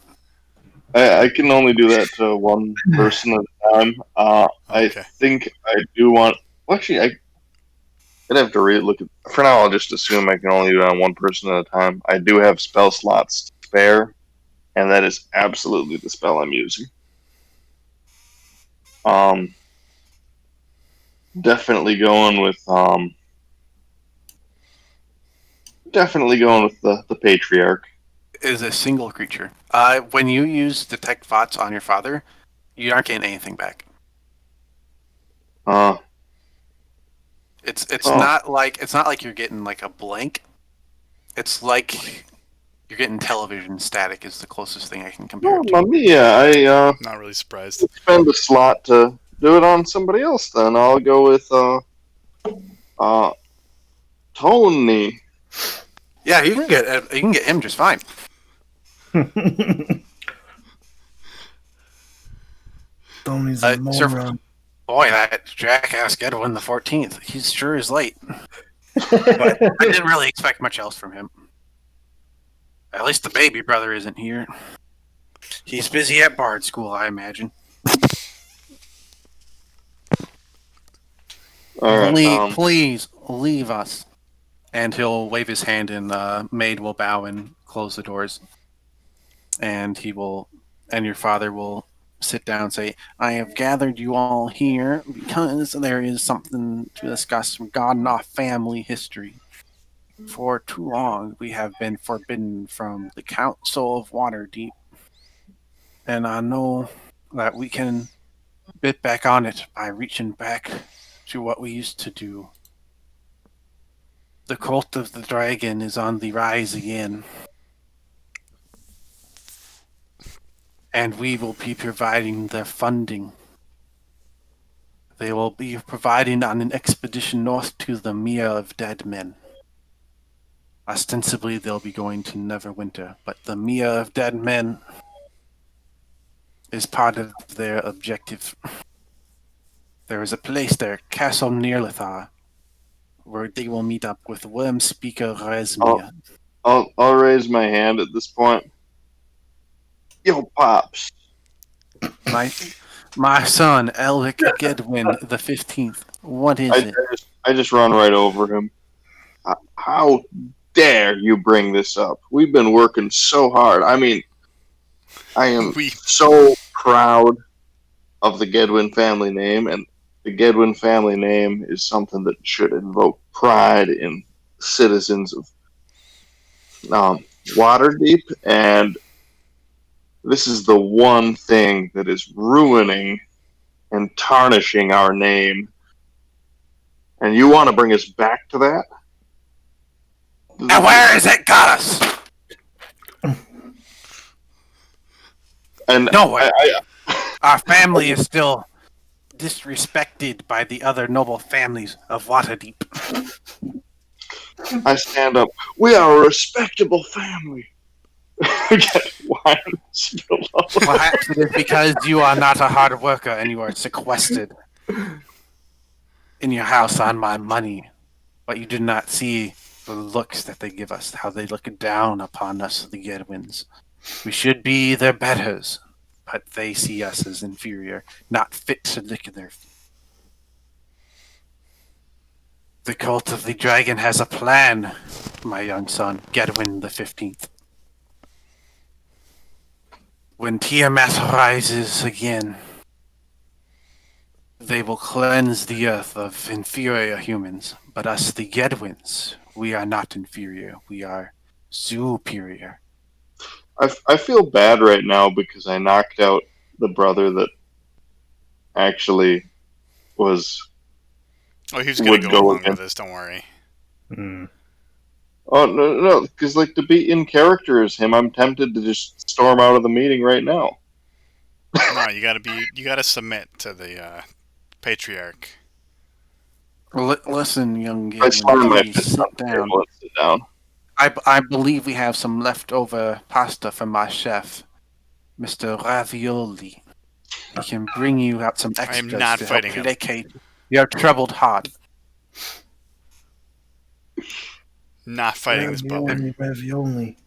I can only do that to one person at a time. Okay. I think I do want. Well, actually, I'd have to look at. For now, I'll just assume I can only do it on one person at a time. I do have spell slots spare, and that is absolutely the spell I'm using. Definitely going with the patriarch. Is a single creature. When you use detect thoughts on your father, you aren't getting anything back. It's not like you're getting like a blank. It's like you're getting television static is the closest thing I can compare it to. Mamma mia! I Not really surprised. spend a slot to do it on somebody else. Then I'll go with Tony. Yeah, you can get him just fine. Tony's Uh, a sir- moron. Boy, that jackass Gedwin the 14th. He sure is late. But I didn't really expect much else from him. At least the baby brother isn't here. He's busy at Bard School, I imagine. All right. Please leave us. And he'll wave his hand, and Maid will bow and close the doors. And your father will sit down and say, I have gathered you all here because there is something to discuss regarding our family history. For too long, we have been forbidden from the Council of Waterdeep. And I know that we can bit back on it by reaching back to what we used to do. The cult of the dragon is on the rise again. And we will be providing their funding. They will be providing on an expedition north to the Mere of Dead Men. Ostensibly, they'll be going to Neverwinter, but the Mere of Dead Men is part of their objective. There is a place there, Castle Nirlithar, where they will meet up with Worm Speaker Resmir. I'll raise my hand at this point. Yo, Pops. My son, Elric Gedwin the 15th. What is it? I just run right over him. How dare you bring this up? We've been working so hard. I mean, I am so proud of the Gedwin family name, and the Gedwin family name is something that should invoke pride in citizens of Waterdeep, and this is the one thing that is ruining and tarnishing our name. And you want to bring us back to that? And where has it got us? And no, our family is still disrespected by the other noble families of Waterdeep. I stand up. We are a respectable family. Perhaps it is because you are not a hard worker and you are sequestered in your house on my money. But you did not see the looks that they give us, how they look down upon us, the Gedwins. We should be their betters, but they see us as inferior, not fit to lick their feet. The cult of the dragon has a plan, my young son, Gedwin the 15th. When Tiamat rises again, they will cleanse the earth of inferior humans. But us, the Gedwins, we are not inferior. We are superior. I feel bad right now because I knocked out the brother that actually was. Oh, he's going to go along with this, don't worry. Oh, no, because, like, to be in character as him, I'm tempted to just storm out of the meeting right now. No, you gotta submit to the patriarch. Listen, young Gedwin, sit down. I believe we have some leftover pasta from my chef, Mr. Ravioli. He can bring you out some extras I'm not to fighting help placate your troubled heart. Not fighting this butler. Ravioli.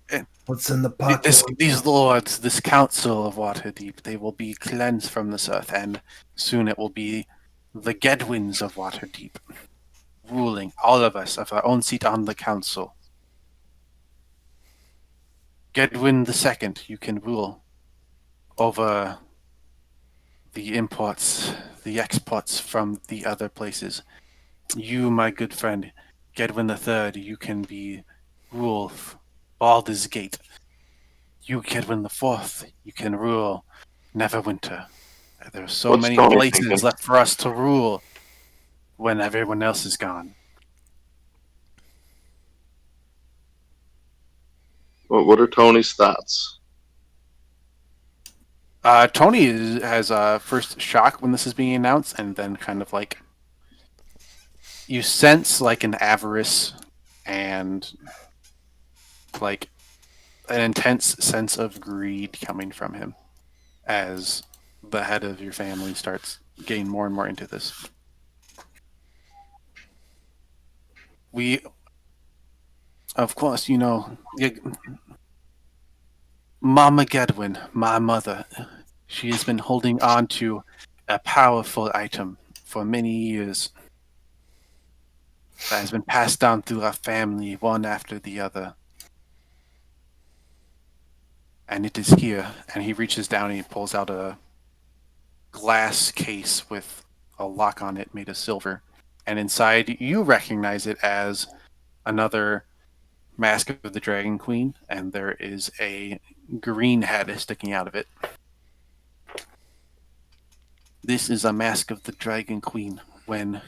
What's in the pot? These lords, this council of Waterdeep, they will be cleansed from this earth, and soon it will be the Gedwins of Waterdeep, ruling all of us of our own seat on the council. Gedwin II, you can rule over the imports, the exports from the other places. You, my good friend, Gedwin III, you can be rule Baldur's Gate. You, Gedwin IV, you can rule Neverwinter. There are so many places left for us to rule when everyone else is gone. What are Tony's thoughts? Tony has a first shock when this is being announced, and then kind of like you sense like an avarice and like an intense sense of greed coming from him as the head of your family starts getting more and more into this. We, of course, Mama Gedwin, my mother, she has been holding on to a powerful item for many years that has been passed down through our family, one after the other. And it is here. And he reaches down and he pulls out a glass case with a lock on it made of silver. And inside, you recognize it as another Mask of the Dragon Queen, and there is a green head sticking out of it. This is a Mask of the Dragon Queen when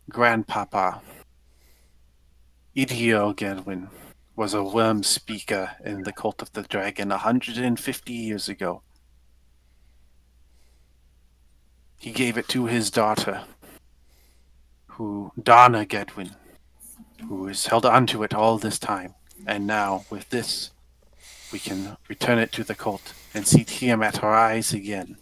Grandpapa Idio Gedwin was a worm speaker in the Cult of the Dragon 150 years ago. He gave it to his daughter, Donna Gedwin, who has held on to it all this time. And now, with this, we can return it to the cult and see Tiamat rise again.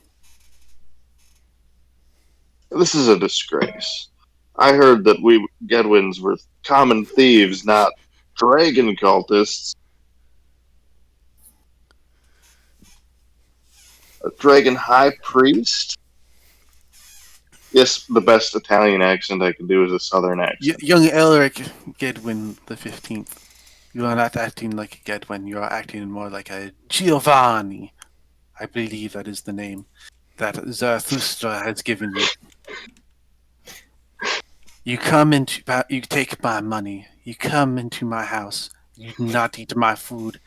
This is a disgrace. I heard that we Gedwins were common thieves, not dragon cultists. A dragon high priest? Yes, the best Italian accent I can do is a southern accent. Young Elric Gedwin the 15th. You are not acting like a Gedwin. You are acting more like a Giovanni. I believe that is the name that Zarathustra has given you. You take my money. You come into my house. You do not eat my food.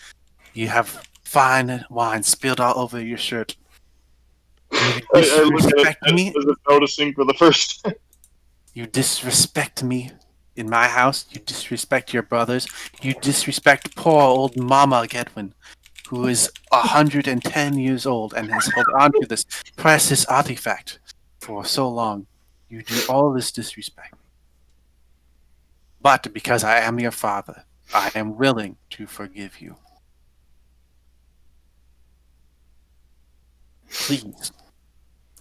You have fine wine spilled all over your shirt. You disrespect me. I was noticing for the first time. You disrespect me in my house. You disrespect your brothers. You disrespect poor old Mama Gedwin, who is 110 years old and has held on to this precious artifact for so long. You do all this disrespect. But because I am your father, I am willing to forgive you. Please.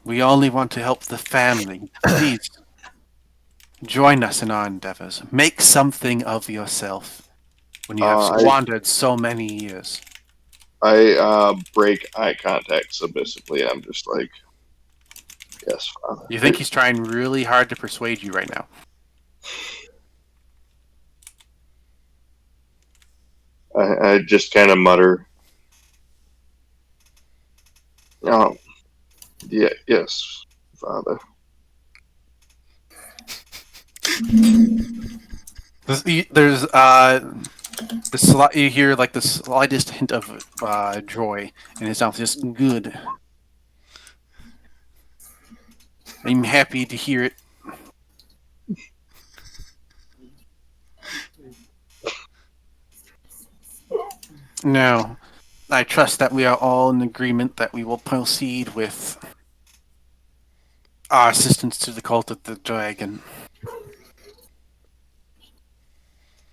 We only want to help the family. Please. Join us in our endeavors. Make something of yourself when you have squandered so many years. I break eye contact submissively. I'm just like, yes, Father. You think he's trying really hard to persuade you right now? I just kind of mutter. Oh, yeah, yes, Father. There's you hear like the slightest hint of joy in his mouth. Just good. I'm happy to hear it. Now, I trust that we are all in agreement that we will proceed with our assistance to the Cult of the Dragon.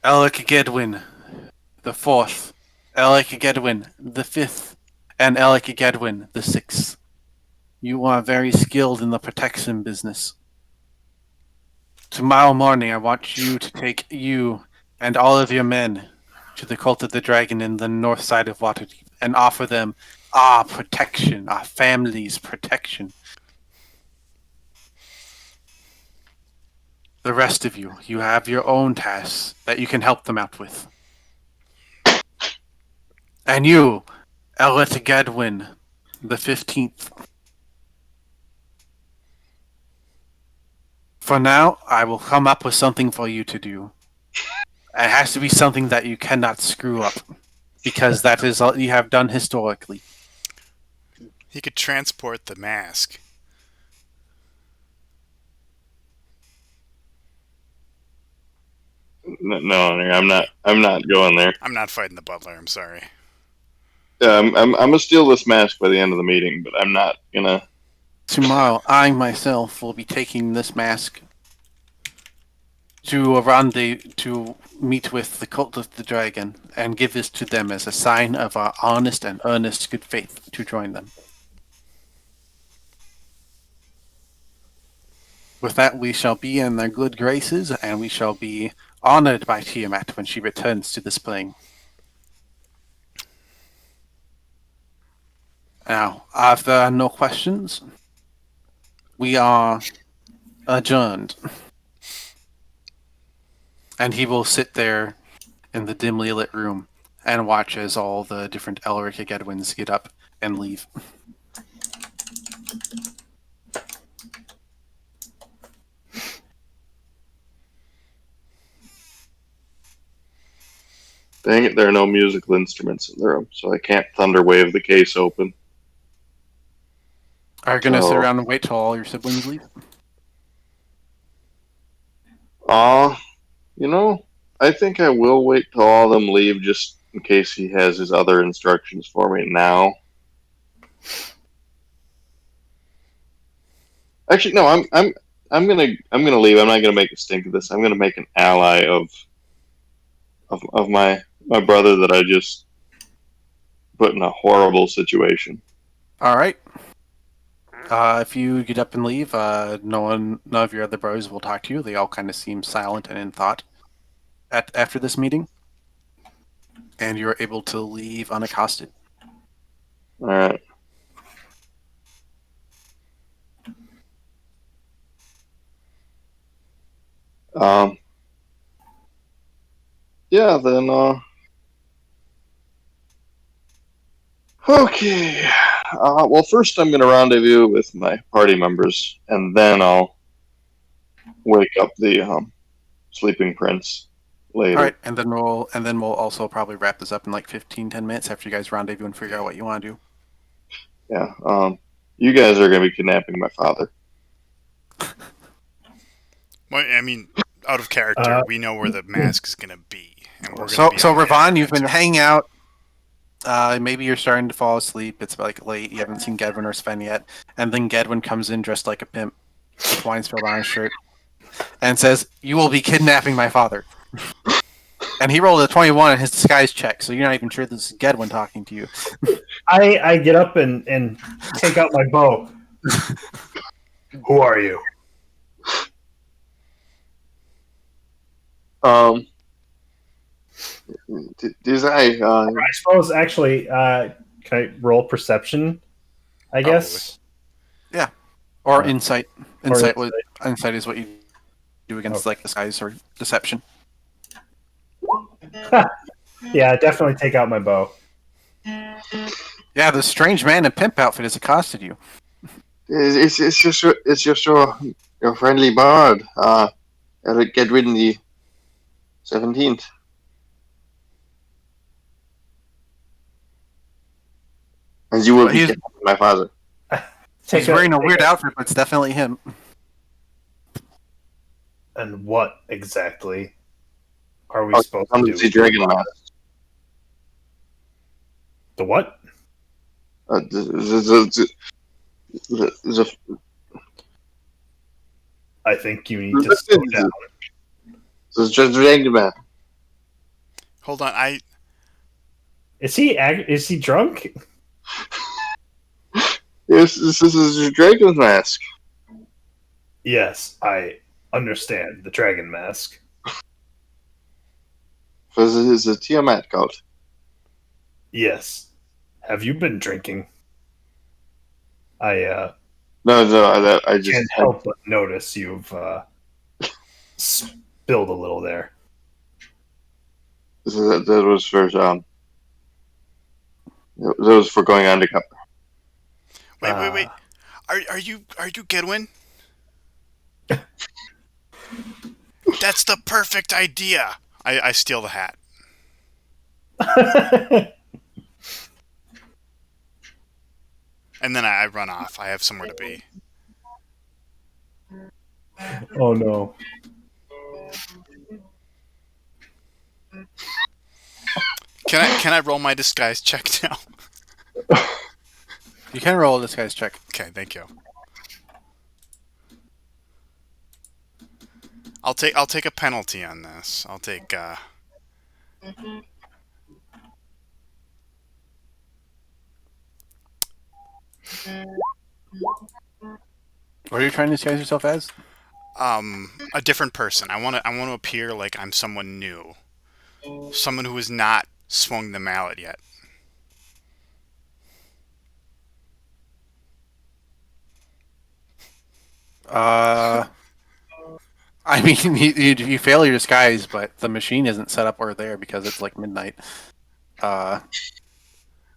Elric Gedwin the 4th, Elric Gedwin the 5th, and Elric Gedwin the 6th. You are very skilled in the protection business. Tomorrow morning, I want you to take you and all of your men to the Cult of the Dragon in the north side of Waterdeep and offer them our protection, our family's protection. The rest of you, you have your own tasks that you can help them out with. And you, Elric Gedwin the 15th. For now, I will come up with something for you to do. It has to be something that you cannot screw up, because that is all you have done historically. He could transport the mask. No, I'm not going there. I'm not fighting the butler. I'm sorry. I'm gonna steal this mask by the end of the meeting, but I'm not gonna. Tomorrow, I myself will be taking this mask to meet with the cult of the dragon and give this to them as a sign of our honest and earnest good faith to join them. With that, we shall be in their good graces, and we shall be honored by Tiamat when she returns to this plane. Now, if there are no questions, we are adjourned. And he will sit there in the dimly lit room and watch as all the different Elric Edwins get up and leave. Dang it, there are no musical instruments in the room, so I can't thunder wave the case open. Are you going to sit Oh. around and wait till all your siblings leave? You know, I think I will wait till all of them leave just in case he has his other instructions for me now. Actually, no, I'm gonna leave. I'm not gonna make a stink of this. I'm gonna make an ally of my brother that I just put in a horrible situation. All right. If you get up and leave, none of your other brothers will talk to you. They all kind of seem silent and in thought after this meeting. And you're able to leave unaccosted. All right. Yeah, then, okay. Well, first I'm going to rendezvous with my party members, and then I'll wake up the sleeping prince later. All right, and then we'll also probably wrap this up in like 15-10 minutes after you guys rendezvous and figure out what you want to do. Yeah. You guys are going to be kidnapping my father. Well, I mean, out of character, we know where the mask is gonna be, and we're So gonna be. on the Ravon, you've internet. been hanging out. Maybe you're starting to fall asleep. It's like late. You haven't seen Gedwin or Sven yet, and then Gedwin comes in dressed like a pimp, with wine spilled on his shirt, and says, "You will be kidnapping my father." And he rolled a 21 in his disguise check, so you're not even sure this is Gedwin talking to you. I get up and take out my bow. Who are you? I I suppose actually, can I roll perception? I guess. Or Yeah. insight. Or Insight is what you do against like disguise or deception. Yeah, definitely take out my bow. Yeah, the strange man in pimp outfit has accosted you. it's just your friendly bard. Eric Gedwin the 17th. And you will Well, be he's- kidnapping my father. He's wearing a weird outfit, but it's definitely him. And what exactly are we Oh, supposed to Under do? the dragon mask. The what? The I think you need to slow down. dragon mask. Hold on, Is he drunk? Yes, this is a dragon mask. Yes, I understand the dragon mask. Because it is a Tiamat god. Yes. Have you been drinking? I No, I just can't help but notice you've spilled a little there. that was for that was for going undercover. wait. Are you Gedwin? That's the perfect idea. I steal the hat. And then I run off. I have somewhere to be. Oh no. Can I roll my disguise check now? You can roll this guy's check. Okay, thank you. I'll take a penalty on this. I'll take. What are you trying to disguise yourself as? A different person. I want to appear like I'm someone new, someone who has not swung the mallet yet. I mean, you fail your disguise, but the machine isn't set up or there because it's like midnight.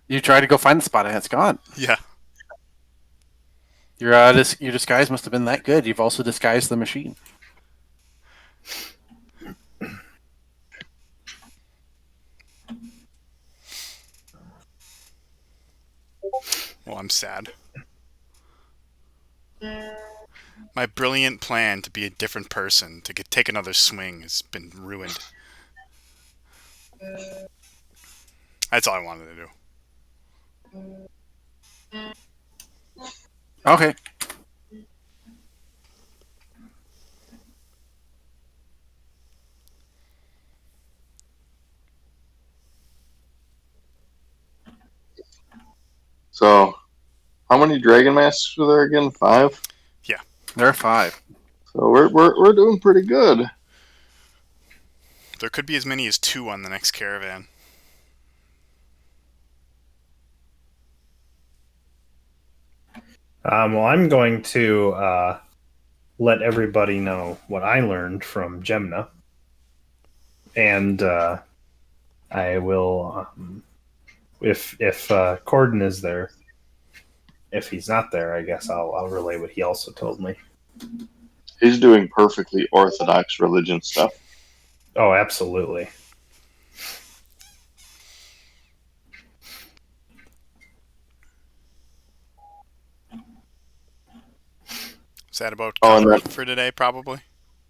You try to go find the spot and it's gone. Yeah. Your disguise must have been that good. You've also disguised the machine. Well, I'm sad. My brilliant plan to be a different person, to take another swing, has been ruined. That's all I wanted to do. Okay. So, how many dragon masks were there again? 5. There are 5. So we're doing pretty good. There could be as many as 2 on the next caravan. Well, I'm going to let everybody know what I learned from Gemna, and I will, if Corden is there. If he's not there, I guess I'll relay what he also told me. He's doing perfectly orthodox religion stuff. Oh, absolutely. Is that about Oh, and covered for today, probably?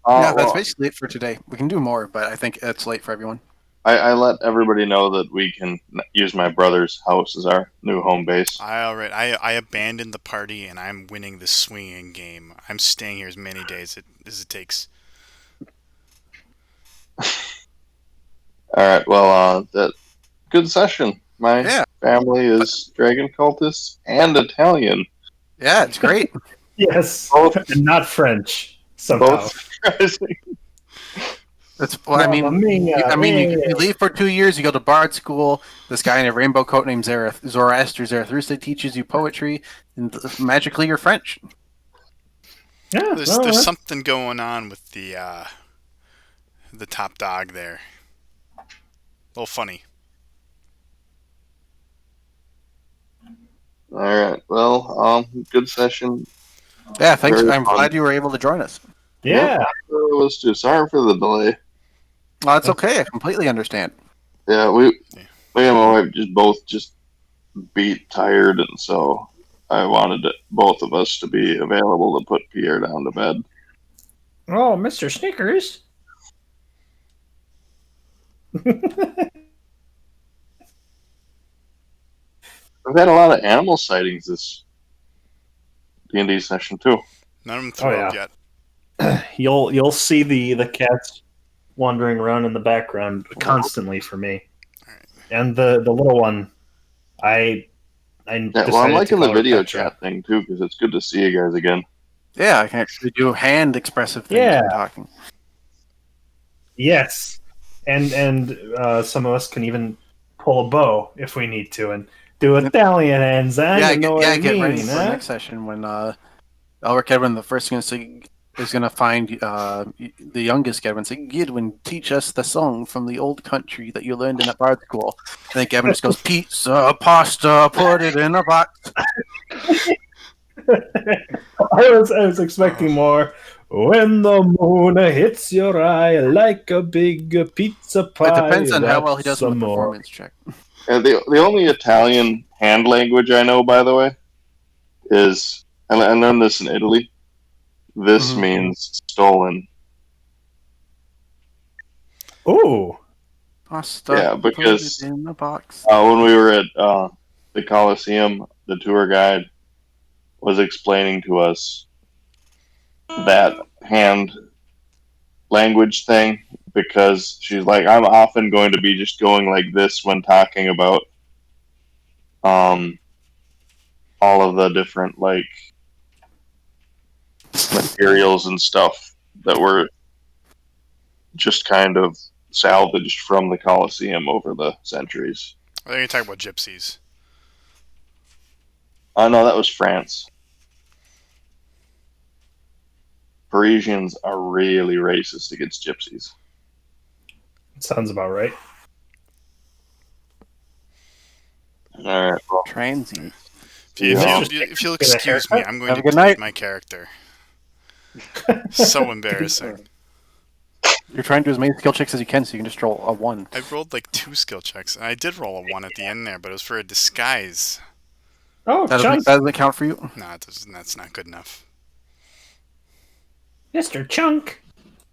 Yeah, that's Well, basically it for today. We can do more, but I think it's late for everyone. I let everybody know that we can use my brother's house as our new home base. I abandoned the party and I'm winning the swinging game. I'm staying here as many days as it takes. All right. Well, that good session. My Yeah. family is dragon cultists and Italian. Yeah, it's great. Yes, Both- and not French somehow. Both surprising. That's well, I mean, Mamma mia, you leave for 2 years, you go to Bard school. This guy in a rainbow coat named Zarathustra teaches you poetry, and magically you're French. Yeah, There's something going on with the top dog there. A little funny. All right. Well, good session. Yeah, thanks. Very I'm fun. glad you were able to join us. yeah. It was too sorry for the delay. Well, it's okay. I completely understand. Yeah, me and my wife both beat tired, and so I wanted both of us to be available to put Pierre down to bed. Oh, Mr. Snickers. We've had a lot of animal sightings this D&D session too. None of them thrilled yeah. yet. You'll see the cats wandering around in the background constantly for me, and the little one. I Yeah, well, I'm decided to liking the call her video Petra. chat thing too because it's good to see you guys again. Yeah, I can actually do hand expressive things Yeah. when talking. Yes, and some of us can even pull a bow if we need to, and do Italian hands. Yeah, You know what I get mean, ready for huh? next session when Elric Edwin the first is going to find the youngest Edwin and say, Gidwin, teach us the song from the old country that you learned in at Bard School. And then Gavin just goes, pizza, pasta, put it in a box. I was expecting more. When the moon hits your eye like a big pizza pie. It depends on how well he does that's in the some more. performance check. And the only Italian hand language I know, by the way, is and I learned this in Italy. This Mhm. means stolen. Ooh. Pasta, Yeah, because- put it in the box. When we were at the Coliseum, the tour guide was explaining to us that hand language thing because she's like, I'm often going to be just going like this when talking about all of the different like materials and stuff that were just kind of salvaged from the Colosseum over the centuries. I think you're talking about gypsies. Oh no, that was France. Parisians are really racist against gypsies. Sounds about right. All right, well, Transient. If you'll excuse me, I'm going Have to a good delete night. my character. So embarrassing. You're trying to do as many skill checks as you can, so you can just roll a 1. I rolled like 2 skill checks, and I did roll a 1 at the end there, but it was for a disguise. Oh, That Chunk. doesn't count for you? No, it doesn't, that's not good enough. Mr. Chunk.